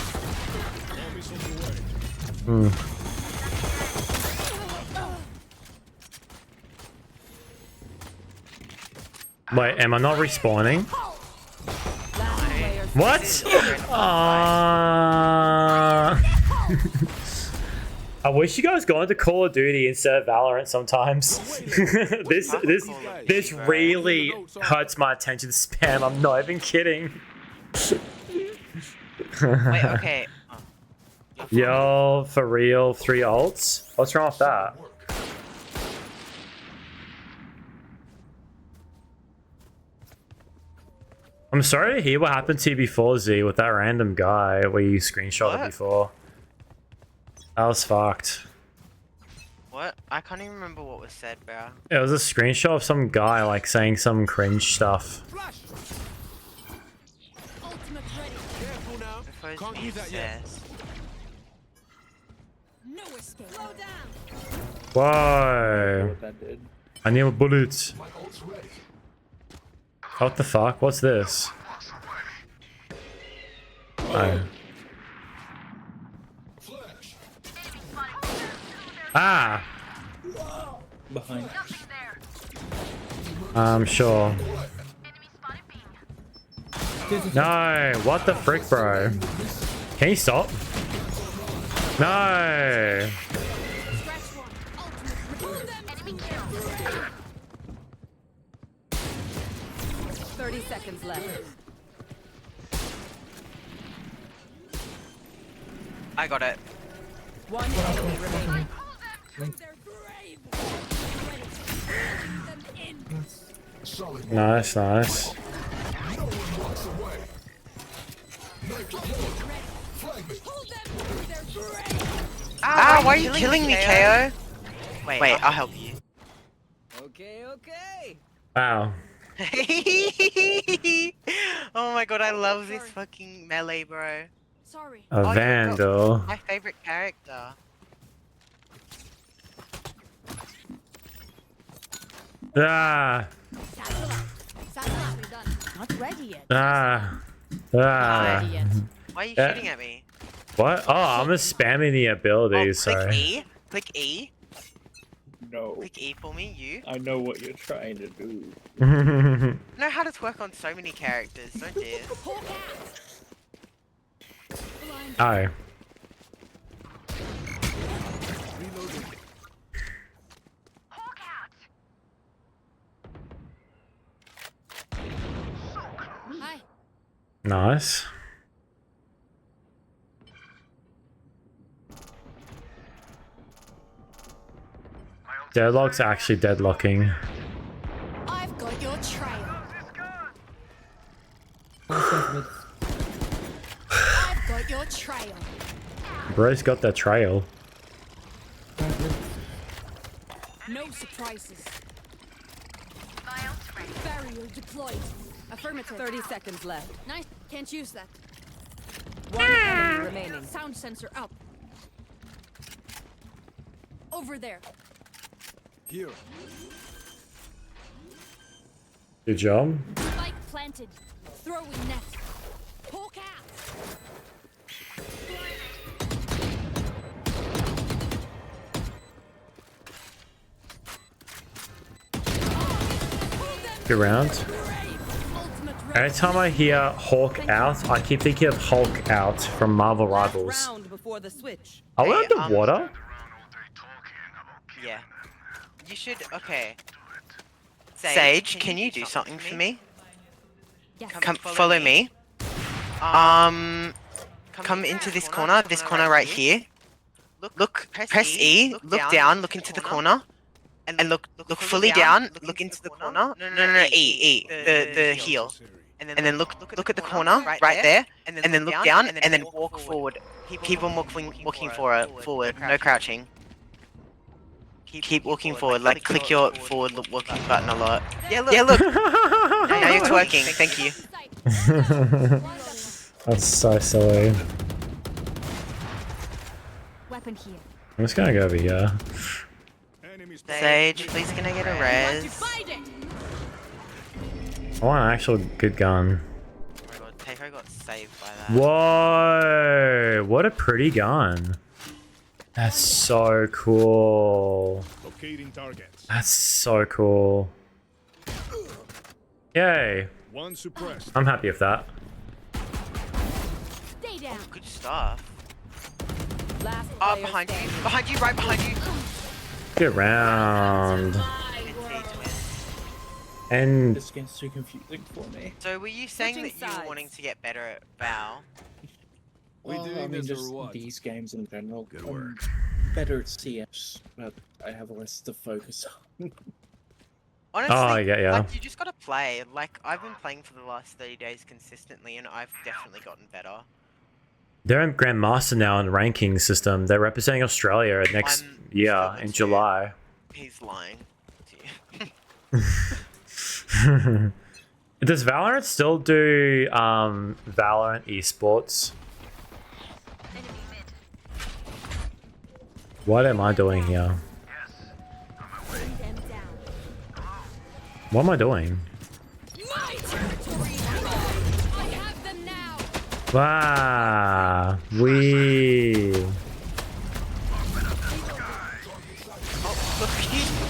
Wait, am I not respawning? What? I wish you guys got into Call of Duty instead of Valorant sometimes. this really hurts my attention span. I'm not even kidding. Wait, okay. Yo, for real, 3 ults? What's wrong with that? I'm sorry to hear what happened to you before, Z, with that random guy where you screenshotted before. That was fucked. What? I can't even remember what was said, bro. It was a screenshot of some guy like saying some cringe stuff. Whoa! I need a bullet. What the fuck? What's this? Oh. Ah! Behind. I'm sure. No! What the frick, bro? Can you stop? No! 30 seconds left. I got it. One enemy remaining. Nice, nice. Ah, why are you killing me, KO? Wait, I'll help you. Okay, okay. Wow. Oh my god, I love this fucking melee, bro. Sorry. A vandal. My favorite character. Ah. Not ready yet. Ah. Ah. Why are you shooting at me? What? Oh, I'm just spamming the abilities, Click sorry. E. Click E. No. Click E for me, you. I know what you're trying to do. I know how to twerk on so many characters, don't you? Hi. Hi. Nice. Deadlock's actually deadlocking. I've got your trail. I've got your trail. Bro's got that trail. No surprises. Barrier deployed. Affirmative. 30 seconds left. Nice. Can't use that. One enemy remaining. Sound sensor up. Over there. Here. Good job. Spike planted. Throwing net. Hawk out. Good round. Every time I hear Hawk out, I keep thinking of Hulk out from Marvel Rivals. Round before the switch. Are we underwater? Yeah. You should. Okay. Sage, can you do something for me? Yes. Come, follow me. Come into this corner right here. Look, press E. Look down. Look into the corner. And look fully down. Look into the corner. No, E. The heel. And then look at the corner right there. And then look down. And then walk forward. Keep on walking forward. No crouching. Keep walking forward. Like click your forward walking button a lot. Yeah, look. Now you're twerking. Thank you. That's so silly. Weapon here. I'm just gonna go over here. Sage, please can I get a res? I want an actual good gun. Oh my god, Takeo got saved by that. Whoa! What a pretty gun. That's so cool. Locating targets. That's so cool. Yay. One suppressed. I'm happy with that. Stay down. Oh, good stuff. Last Behind you, right behind you. Good round. And This game's too confusing for me. So were you saying that you were wanting to get better at Val? Well, I mean, just these games in general. Good work. Better at CS, but I have less to focus on. Honestly, yeah. like, you just gotta play. Like, I've been playing for the last 30 days consistently, and I've definitely gotten better. they're in Grandmaster now in the ranking system. They're representing Australia next year in July. He's lying to you. Does Valorant still do Valorant esports? What am I doing here? What am I doing? Wow,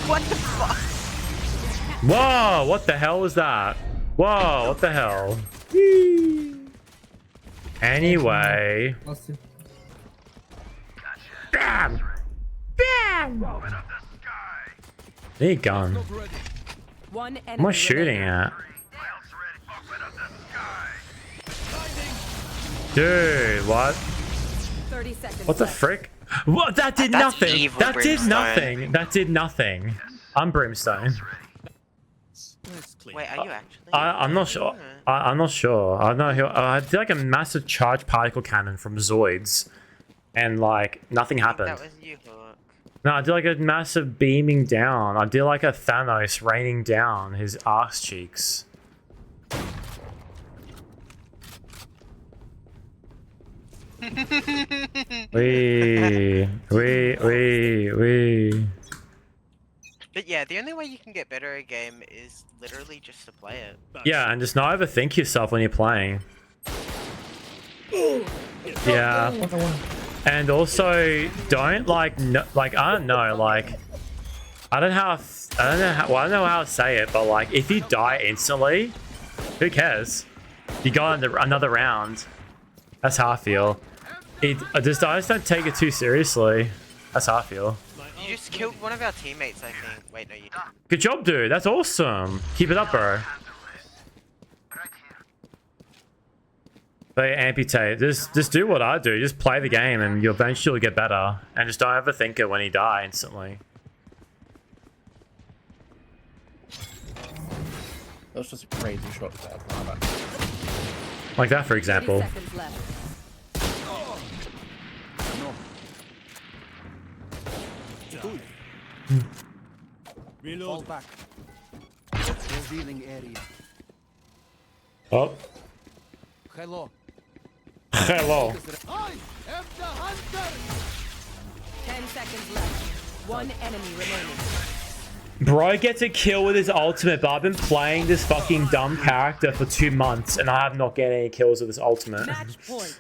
What the fuck? Whoa, what the hell was that? Whoa, what the hell? Anyway. Bam! Bam! Need a gun. One What am I enemy shooting remaining. at? Dude, what? 30 seconds What the left. frick? What? That did That's nothing. evil, That did Brimstone. nothing. That did nothing. I'm Brimstone. Wait, are you actually? I'm not sure. I'm not sure. I know. I did like a massive charged particle cannon from Zoids, and like nothing happened. That was you, Hook. No, I did like a massive beaming down. I did like a Thanos raining down his arse cheeks. Wee. But yeah, the only way you can get better at a game is literally just to play it. Yeah, and just not overthink yourself when you're playing. Yeah. And also, don't like, no, like I don't know, like I don't know how to say it, but like if you die instantly, who cares? You got another round. That's how I feel. I just don't take it too seriously. That's how I feel. You just killed one of our teammates, I think. Wait, no, you didn't. Good job, dude. That's awesome. Keep it up, bro. But amputate. Just do what I do. Just play the game, and you'll eventually get better. And just don't overthink it when you die instantly. That was just a crazy shot there. Like that, for example. 30 seconds left. Reload back. Revealing area. Oh. Hello. Hello. I am the hunter. 10 seconds left. One enemy remaining. Bro gets a kill with his ultimate, but I've been playing this fucking dumb character for 2 months, and I have not getting any kills with this ultimate. Match point.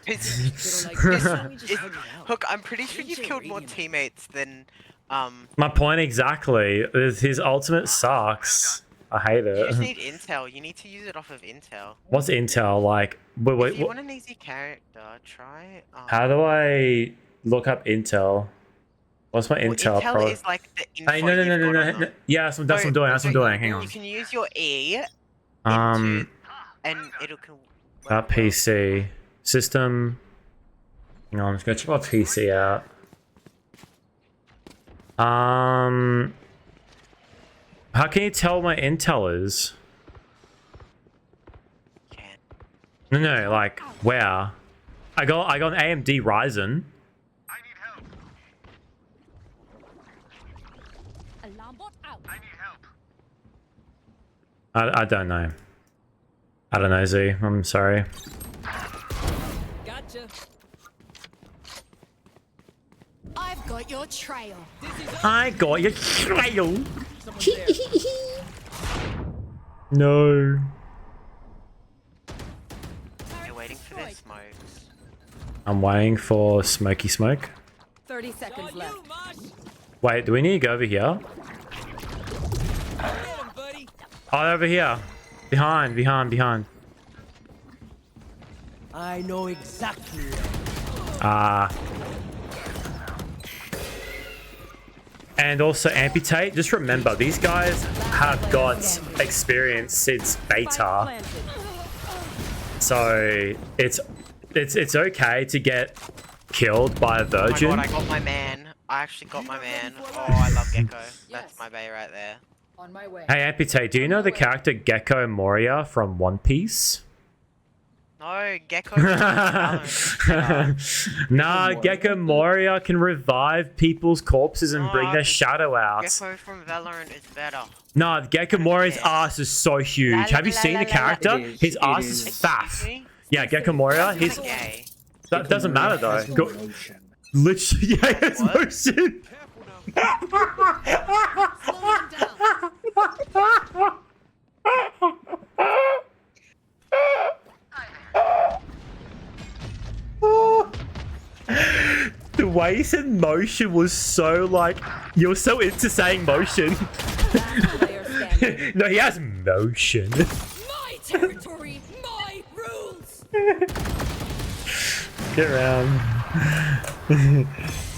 Hook, I'm pretty sure you've killed more teammates than My point exactly. His ultimate sucks. I hate You just it. need intel. You need to use it off of intel. What's intel like? Wait, If you want an easy character, try. how do I look up intel? What's my intel? Intel Pro? is like the info Hey, no. Yeah, that's what I'm doing. That's what I'm doing. Hang You on. can use your E, Um, and it'll. that PC system. Hang on, I'm just gonna check my PC out. How can you tell what my intel is? No, like where? I got an AMD Ryzen. Alarm bot out. I need help. I don't know. I don't know, Z. I'm sorry. Gotcha. I've got your trail. I got your trail. No. You're waiting for their smokes. I'm waiting for smoky smoke. 30 seconds left. Wait, do we need to go over here? Oh, over here. Behind. I know exactly. And also amputate. Just remember, these guys have got experience since beta, so it's okay to get killed by a virgin. Oh my god, I got my man. I actually got my man. Oh, I love Gecko. That's my bae right there. On my way. Hey amputate, do you know the character Gecko Moria from One Piece? No, Gecko. Nah, Gecko Moria can revive people's corpses and bring their shadow out. Gecko from Valorant is better. Nah, Gecko Moria's ass is so huge. Have you seen the character? His ass is faff. Yeah, Gecko Moria, he's... That doesn't matter though. Literally, yeah, it's motion. The way he said motion was so like, you're so into saying motion. No, he has motion. My territory, my rules. Get around.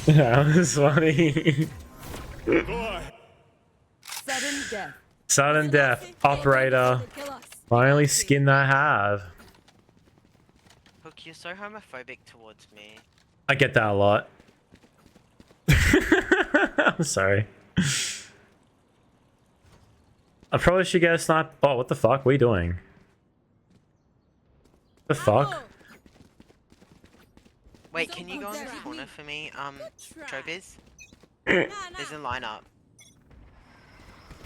That was funny. Sudden death. Sudden death. Operator. My only skin that I have. Hook, you're so homophobic towards me. I get that a lot. I'm sorry. I probably should get a sniper. Oh, what the fuck? What are you doing? The fuck? Wait, can you go in this corner for me, Chobiz? There's a lineup.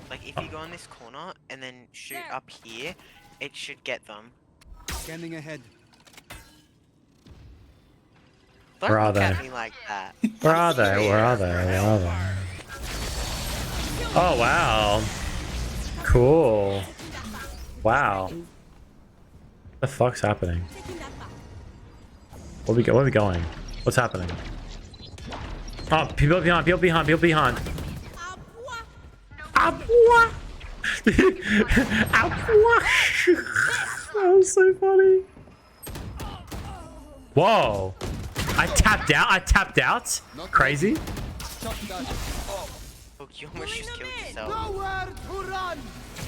Like, if you go in this corner and then shoot up here, it should get them. Scanning ahead. Don't Where are look at they? me like that. Where are they? Where are they? Where are they? Oh, wow. Cool. Wow. What the fuck's happening? Where are we going? What's happening? Oh, people behind, people behind, people behind. That was so funny. Whoa. I tapped out. Crazy. Look, you almost just killed yourself.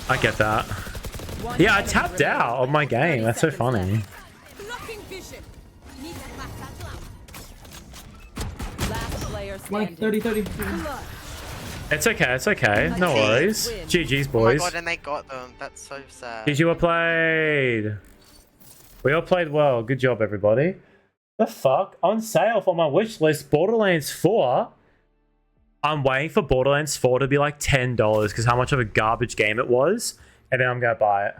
I get that. Yeah, I tapped out of my game. That's so funny. Like 30. It's okay, it's okay. No worries. GG's, boys. Oh my god, and they got them. That's so sad. GG well played. We all played well. Good job, everybody. The fuck? On sale for my wish list, Borderlands 4. I'm waiting for Borderlands 4 to be like $10 because how much of a garbage game it was. And then I'm going to buy it.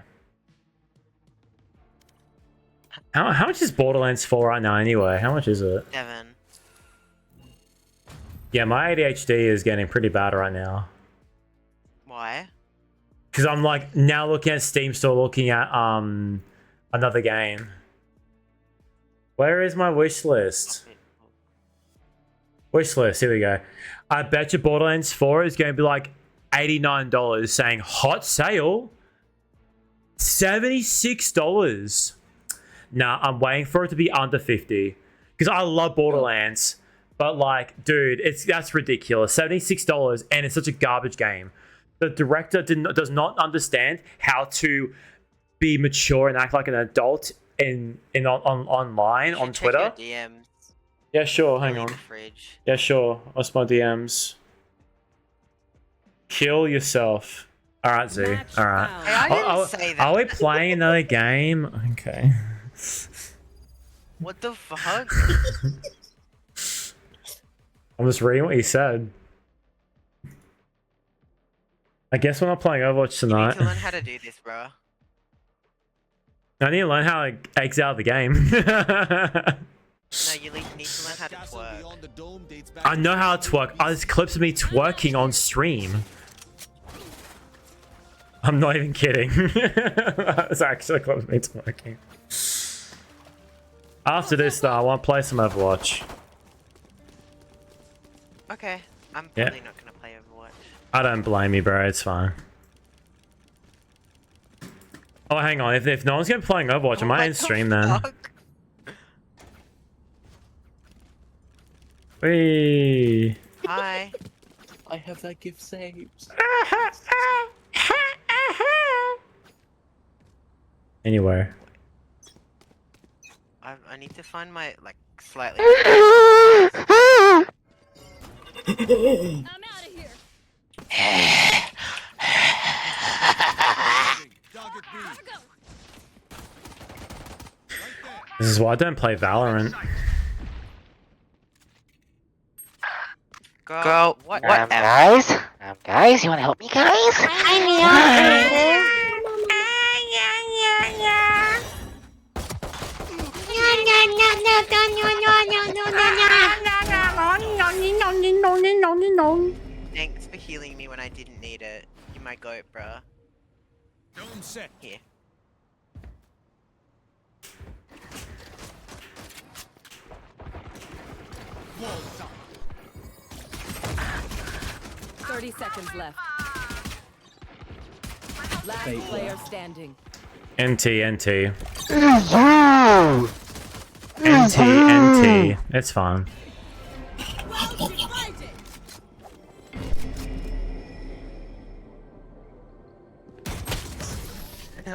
How much is Borderlands 4 right now anyway? How much is it? 7. Yeah, my ADHD is getting pretty bad right now. Why? Because I'm like now looking at Steam Store, looking at another game. Where is my wish list? Wish list, here we go. I bet you Borderlands 4 is going to be like $89 saying hot sale. $76. Nah, I'm waiting for it to be under 50. Because I love Borderlands. But like, dude, that's ridiculous. $76 and it's such a garbage game. The director does not understand how to be mature and act like an adult online on Twitter. Check your DMs. Yeah, sure. Hang on. Fridge. Yeah, sure. What's my DMs? Kill yourself. All right, Z. All right. Hey, I didn't say that. Are we playing another game? Okay. What the fuck? I'm just reading what he said. I guess we're not playing Overwatch tonight. You need to learn how to do this, bro. I need to learn how to exit out of the game. No, you need to learn how to twerk. I know how to twerk. Oh, there's clips of me twerking on stream. I'm not even kidding. There's actually clips of me twerking. After this, though, I want to play some Overwatch. Okay, I'm probably not gonna play Overwatch. I don't blame you, bro. It's fine. Oh, hang on. If no one's gonna be playing Overwatch, I might end stream then. Whee! Hi. I have that gift saved. Anywhere. I need to find my like slightly. I'm out of here. This is why I don't play Valorant. Girl, what? Guys, you wanna help me, guys? Thanks for healing me when I didn't need it. You my goat, bruh. Dome set. Here. Walls up. 30 seconds left. Last player standing. NT. NT. It's fine.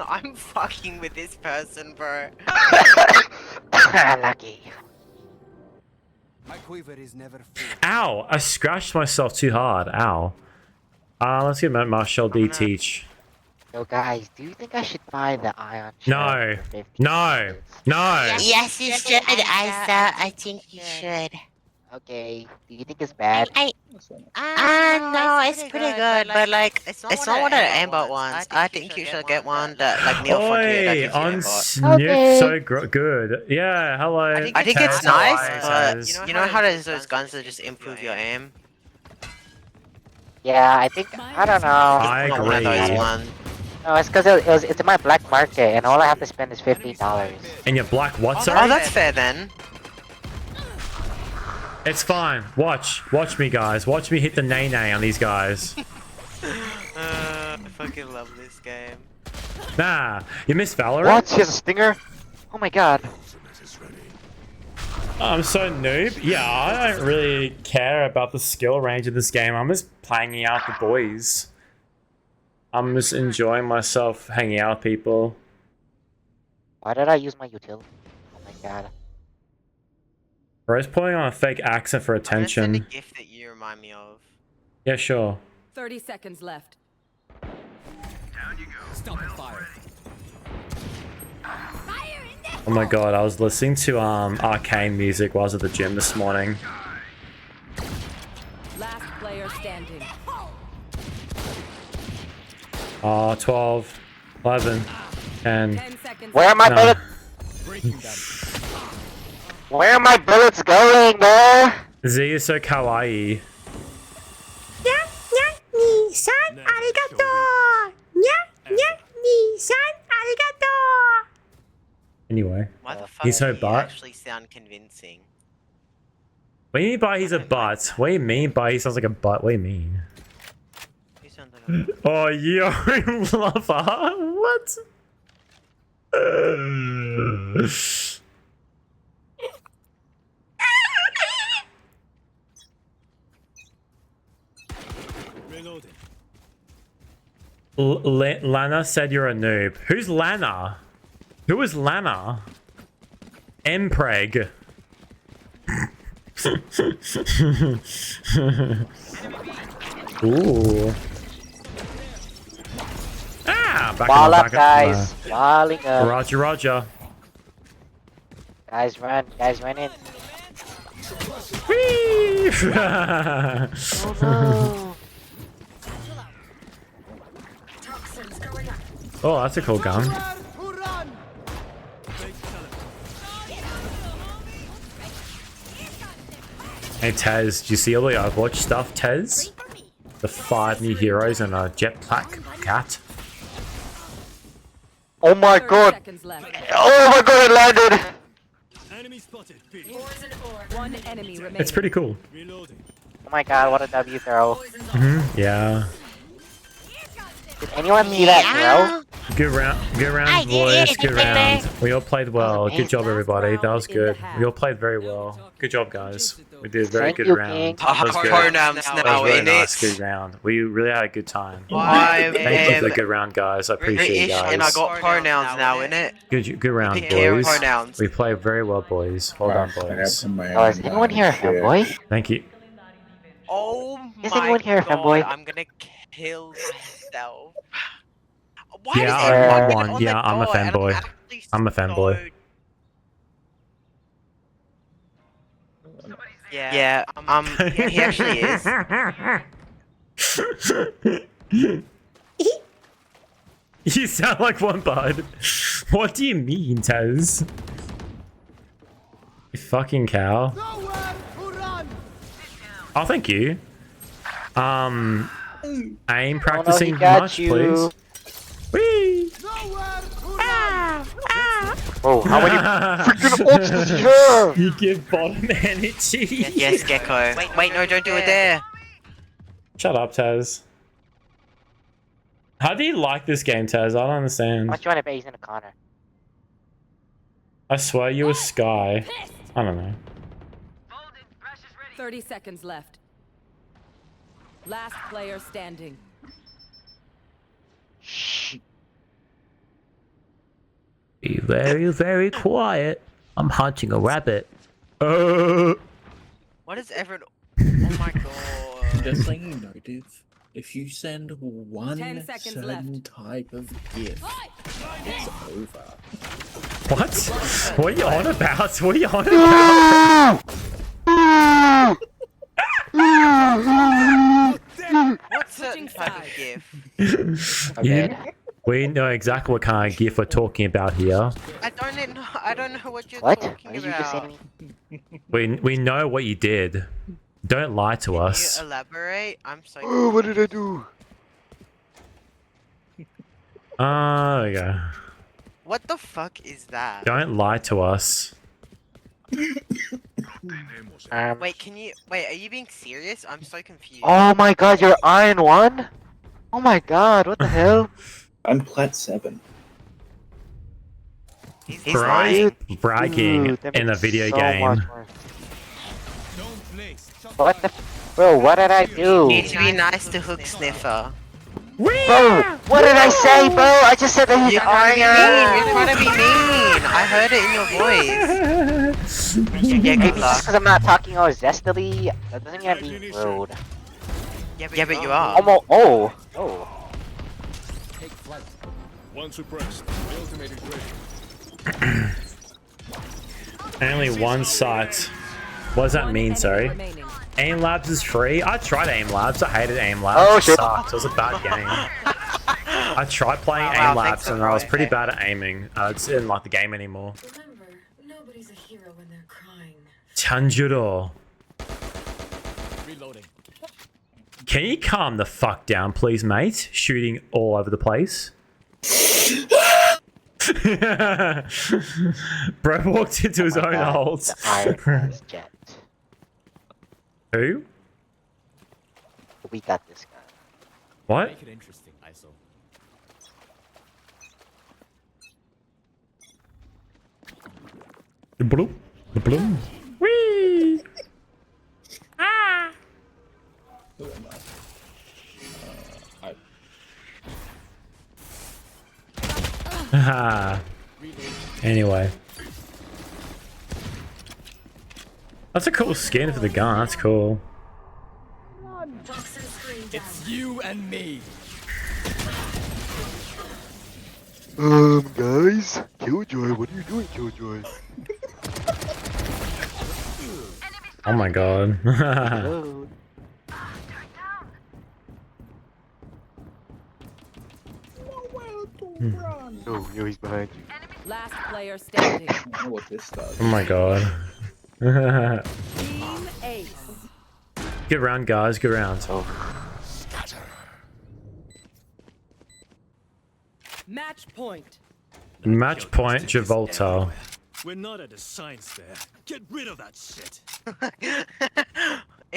I'm fucking with this person, bro. Lucky. My quiver is never full. Ow! I scratched myself too hard. Ow. Let's get Marshall D teach. Yo, guys, do you think I should buy the Ion No. for 50? No. No. Yes, you should, Isa. I think you should. Okay. Do you think it's bad? No, it's pretty good, but like, it's not one of the aimbot ones. I think you should get one that, like, Neo Frontier that Oi, gives you on aimbot. Snoop, so good. Yeah, hello. I think it's Taz, nice, hello, but Taz. you know how there's those guns that just improve your aim? Yeah, I think, I don't know. I Not one of those agree. ones. No, it's because it's in my black market, and all I have to spend is $15. And your black what, Oh, sorry? that's fair then. It's fine. Watch me, guys. Watch me hit the nay-nay on these guys. I fucking love this game. Nah, you missed Valorant? What? She has a stinger? Oh my god. I'm so noob. Yeah, I don't really care about the skill range of this game. I'm just hanging out with the boys. I'm just enjoying myself hanging out with people. Why did I use my utility? Oh my god. Bro's putting on a fake accent for I'm gonna send a attention. gift that you remind me of. Yeah, sure. 30 seconds left. Down you go. Stop and fire. Oh my god, I was listening to arcane music while I was at the gym this morning. Last player standing. 12, 11, 10. 10 seconds. Where are my No. bullets? Where are my bullets going, bro? Z is so kawaii. Anyway, Why the fuck he's so do you butt. actually sound convincing? What do you mean by he's a butt? What do you mean by he sounds like a butt? What do you mean? You sound like a... Oh, you're in lava? What? Reloading. Lana said you're a noob. Who's Lana? Who is Lana? Mpreg. Ooh. Back Ball in up, the back guys. Balling up. Roger, Roger. Guys, run. Guys, run in. Whee! Oh, that's a cool gun. Hey Tez, do you see all the Overwatch stuff, Tez? The 5 new heroes and a jetpack cat. Oh my god. Oh my god, it landed. Enemy spotted. One enemy remaining. It's pretty cool. Reloading. Oh my god, what a W throw. Yeah. Did anyone see that throw? Good round, boys. Good round. We all played well. Good job, everybody. That was good. We all played very well. Good job, guys. We did a very Thank good you, round. King. That was good. Pronouns That was now really in nice. it. Good round. We really had a good time. I Thank you for the am good round, guys. I appreciate you British and I guys. got pronouns now in it. Good round, Take care of boys. pronouns. We played very well, boys. Well done, boys. Oh, is anyone here a fanboy? Thank you. Oh Is my anyone here a god, fanboy? I'm gonna kill myself. Why Yeah, is I'm everyone one. on Yeah, the I'm a door and fanboy. actually I'm a fanboy. Yeah, he actually is. You sound like one, bud. What do you mean, Tez? You fucking cow. Oh, thank you. Aim practicing got much, you. please. Whee! Oh, how many freaking ults does he have? You give bottom energy. Yes, Gecko. Wait, no, don't do it there. Shut up, Tez. How do you like this game, Tez? I don't understand. How much you want to bet he's in a corner? I swear you were Sky. I don't know. 30 seconds left. Last player standing. Shh. Be very, very quiet. I'm hunting a rabbit. What is everyone? Oh my god. Just letting you know, Div, if you send one 10 seconds certain type of GIF, it's over. What? What are you on about? What are you on about? What's certain type of GIF? We know exactly what kind of GIF we're talking about here. I don't know what you're What? talking What did you just say to about. me? We know what you did. Don't lie to us. Can you elaborate? I'm so. Oh, what did I do? There you go. What the fuck is that? Don't lie to us. Wait, are you being serious? I'm so confused. Oh my god, you're Iron 1? Oh my god, what the hell? I'm Plat 7. He's lying. Bragging Dude, that in a makes video so game. much more- What the bro, what did I do? You need to be nice to Hook Sniffer. Bro, what did I say, bro? I just said that he's You're trying to be mean. iron. You're trying to be mean. I heard it in your voice. Yeah, good luck. Because I'm not talking all zestily, that doesn't mean I'm being rude. Yeah, but you are. Oh. Take flight. One suppressed. The ultimate is ready. Only one site. What does that mean, sorry? Aim Labs is free? I tried Aim Labs. I hated Aim Labs. Oh, It shit. sucked. It was a bad game. I tried playing Wow, Aim Labs thanks for and I was playing. pretty bad at aiming. I just didn't like the game anymore. Remember, nobody's a hero when they're crying. Tanjiro. Reloading. Can you calm the fuck down, please, mate? Shooting all over the place. Bro walked into his own holes. The Iron Jet. Who? We got this guy. What? Make it interesting, ISO. The blue. The blue. Whee! Ah! Who am I? Haha. Anyway. That's a cool skin for the gun. That's cool. It's you and me. Guys, Killjoy, what are you doing, Killjoy? Oh my god. Hello. Oh, he's behind you. Last player standing. I don't know what this does. Oh my god. Team Ace. Good round, guys. Good round. Oh. Match point. Match point, Travolta. We're not at a science fair. Get rid of that shit.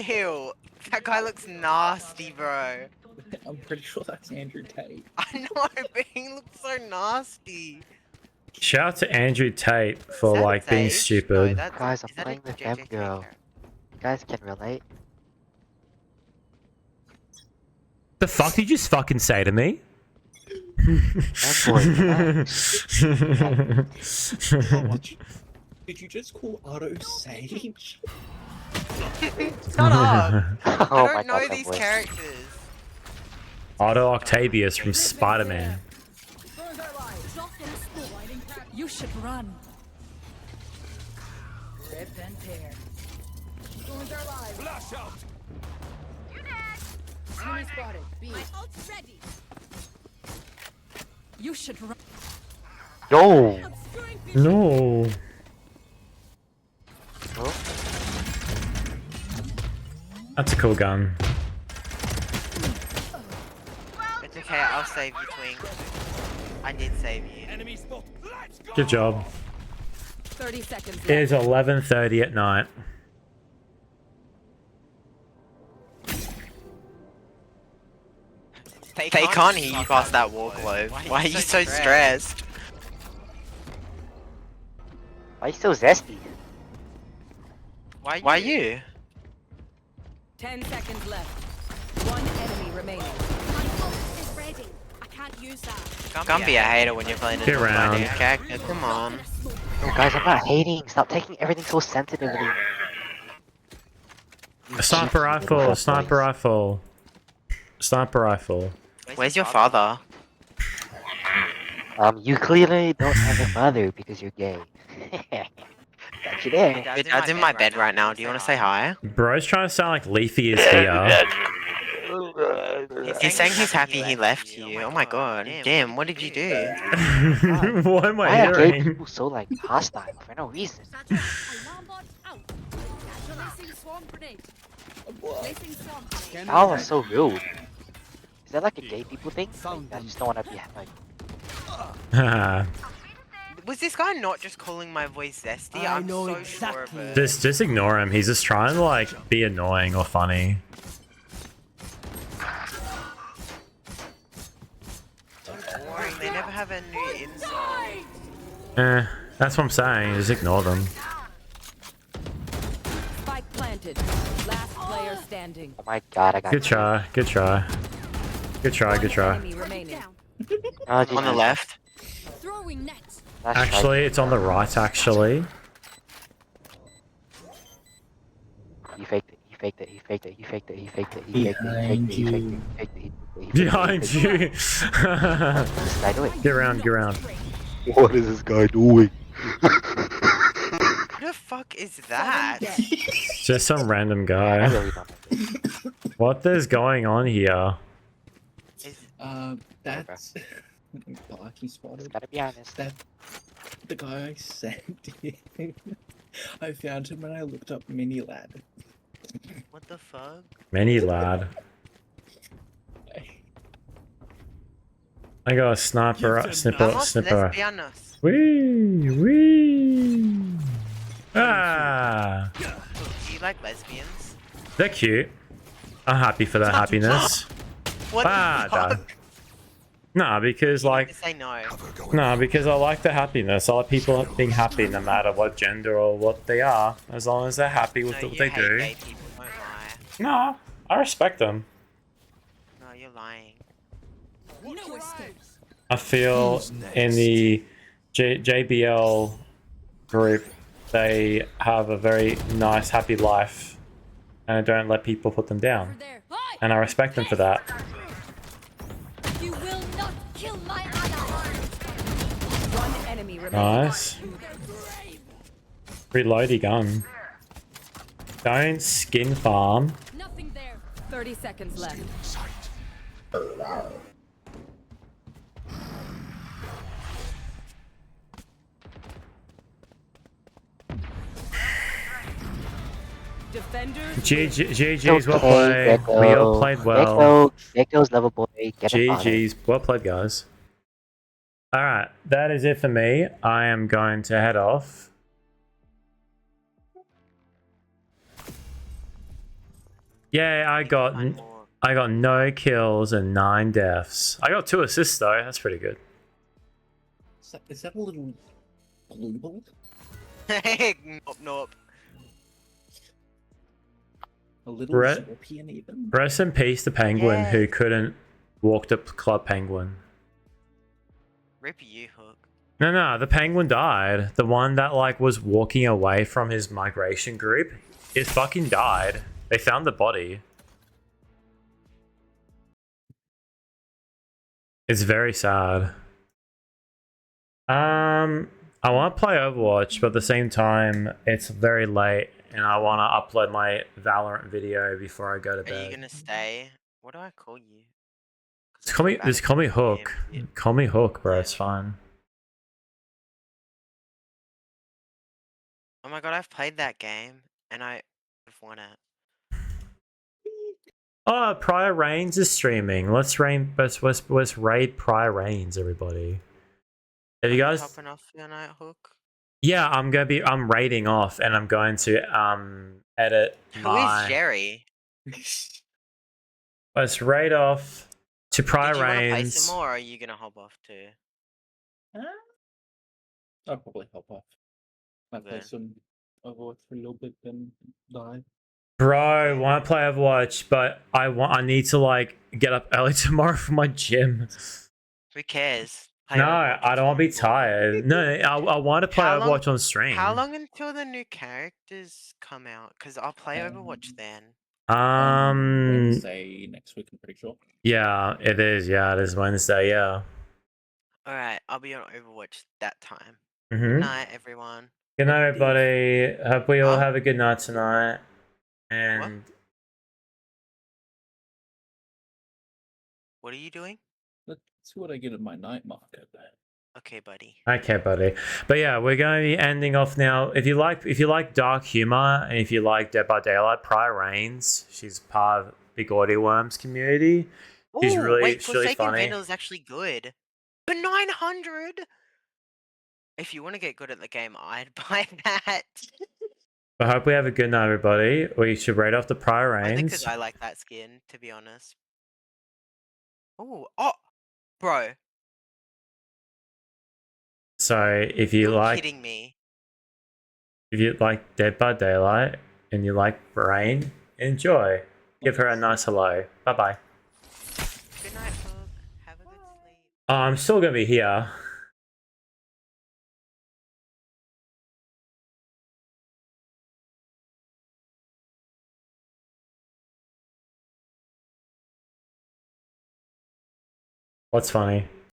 Ew, that guy looks nasty, bro. I'm pretty sure that's Andrew Tate. I know, but he looks so nasty. Shout out to Andrew Tate for Is that like being Sage? stupid. No, that's, Guys, I'm is that playing a with JJK them, girl. character? You guys can relate. The fuck did you just fucking say to me? Did you just call Otto Sage? Shut up! Oh I my don't know God, these that voice. characters. Otto Octavius from Spider-Man. You should run. Rip and tear. Flash out. Enemy spotted. B. My ult's ready. You should run. No. No. That's a cool gun. It's okay, I'll save you, Twink. I did save you. Enemy spot. Let's go. Good job. 30 seconds left. It is 11:30 at night. They can't hear you past that wall globe. Why are you so stressed? Why are you so zesty? Why are you? 10 seconds left. One enemy remaining. My ult is ready. I can't use Can't be a hater when you're playing a Get around. character. Come on. Oh, guys, I'm not hating. Stop taking everything so sensitively. Sniper rifle, sniper rifle. Sniper rifle. Where's your father? You clearly don't have a father because you're gay. Got you there. Your dad's in my bed right now. Do you want to say hi? Bro's trying to sound like Leafy is here. He's saying he's happy he left you. Oh my god. Damn, what did you do? What am I Why are gay hearing? people so like hostile for no reason? Y'all are so rude. Is that like a gay people thing? Like, I just don't want to be like. Was this guy not just calling my voice zesty? I'm so sure of it. Just ignore him. He's just trying to like be annoying or funny. Boring. They never have a new insult. That's what I'm saying. Just ignore them. Spike planted. Last player standing. Oh my god, I got. Good try. Good try. Good try. Good try. Enemy remaining. Oh, On the left. Throwing net. Actually, it's on the right. Actually. You faked it. You faked it. You faked it. You faked it. You faked it. You faked it. You faked it. You faked it. Behind you. Get around. Get around. What is this guy doing? Who the fuck is that? Just some random guy. What is going on here? That's lucky spotted. Gotta be honest. That the guy I sent in. I found him when I looked up mini lad. What the fuck? Many lad. I got a sniper. Snipper. Wee wee. Ah. Do you like lesbians? They're cute. I'm happy for their happiness. What the fuck? Dad. Nah, because like. Say no. Nah, because I like the happiness. I like people being happy no matter what gender or what they are. As long as they're happy with what they do. Gay people, don't lie. Nah, I respect them. No, you're lying. No escapes. I feel in the JBL group, they have a very nice, happy life, and I don't let people put them down. And I respect them for that. You will not kill my ally. One enemy remaining. Nice. Reloady gun. Don't skin farm. Nothing there. 30 seconds left. Defenders. GG's well played. We all played well. Gecko's level boy. GG's well played, guys. Alright, that is it for me. I am going to head off. Yeah, I got no kills and 9 deaths. I got 2 assists though. That's pretty good. Is that a little blue ball? Nope. A little scorpion even? Rest in peace the penguin who couldn't walk to Club Penguin. Rip you, Hook. No, the penguin died. The one that like was walking away from his migration group, it fucking died. They found the body. It's very sad. I want to play Overwatch, but at the same time, it's very late, and I want to upload my Valorant video before I go to bed. Are you gonna stay? What do I call you? Just call me Hook. Call me Hook, bro. It's fine. Oh my god, I've played that game, and I've won it. Oh, Prior Reigns is streaming. Let's raid Prior Reigns, everybody. Have you guys? Hopping off your night, Hook? Yeah, I'm raiding off, and I'm going to edit Who is Jerry? Let's raid off to Prior Did you want to play Reigns. some more, or are you gonna hop off too? I'll probably hop off. Might play some Overwatch for a little bit, then die. Bro, want to play Overwatch, but I need to like get up early tomorrow for my gym. Who cares? Play No, Overwatch I don't want to be 24. tired. No, I want to play How long- Overwatch on stream. How long until the new characters come out? Because I'll play Overwatch then. Wednesday next week, I'm pretty sure. Yeah, it is. Yeah, it is Wednesday. Yeah. Alright, I'll be on Overwatch that time. Mhm. Good night, everyone. Good night, everybody. Hope we all have a good night tonight. And What are you doing? Let's see what I get in my night market. Okay, buddy. okay, buddy. But yeah, we're going to be ending off now. If you like dark humor and if you like Dead by Daylight, Prior Reigns, she's part of Big Audio Worms community. She's Ooh, really, wait, she's really Forsaken funny. Vandal is actually good. But 900? If you want to get good at the game, I'd buy that. I hope we have a good night, everybody. We should rate off the Prior I think Reigns. because I like that skin, to be honest. Ooh, oh, bro. So if you like, Kidding me. if you like Dead by Daylight and you like Rain, enjoy. Give her a nice hello. Bye bye. Good night, Hook. Have a good sleep. Oh, I'm still gonna be here. What's funny?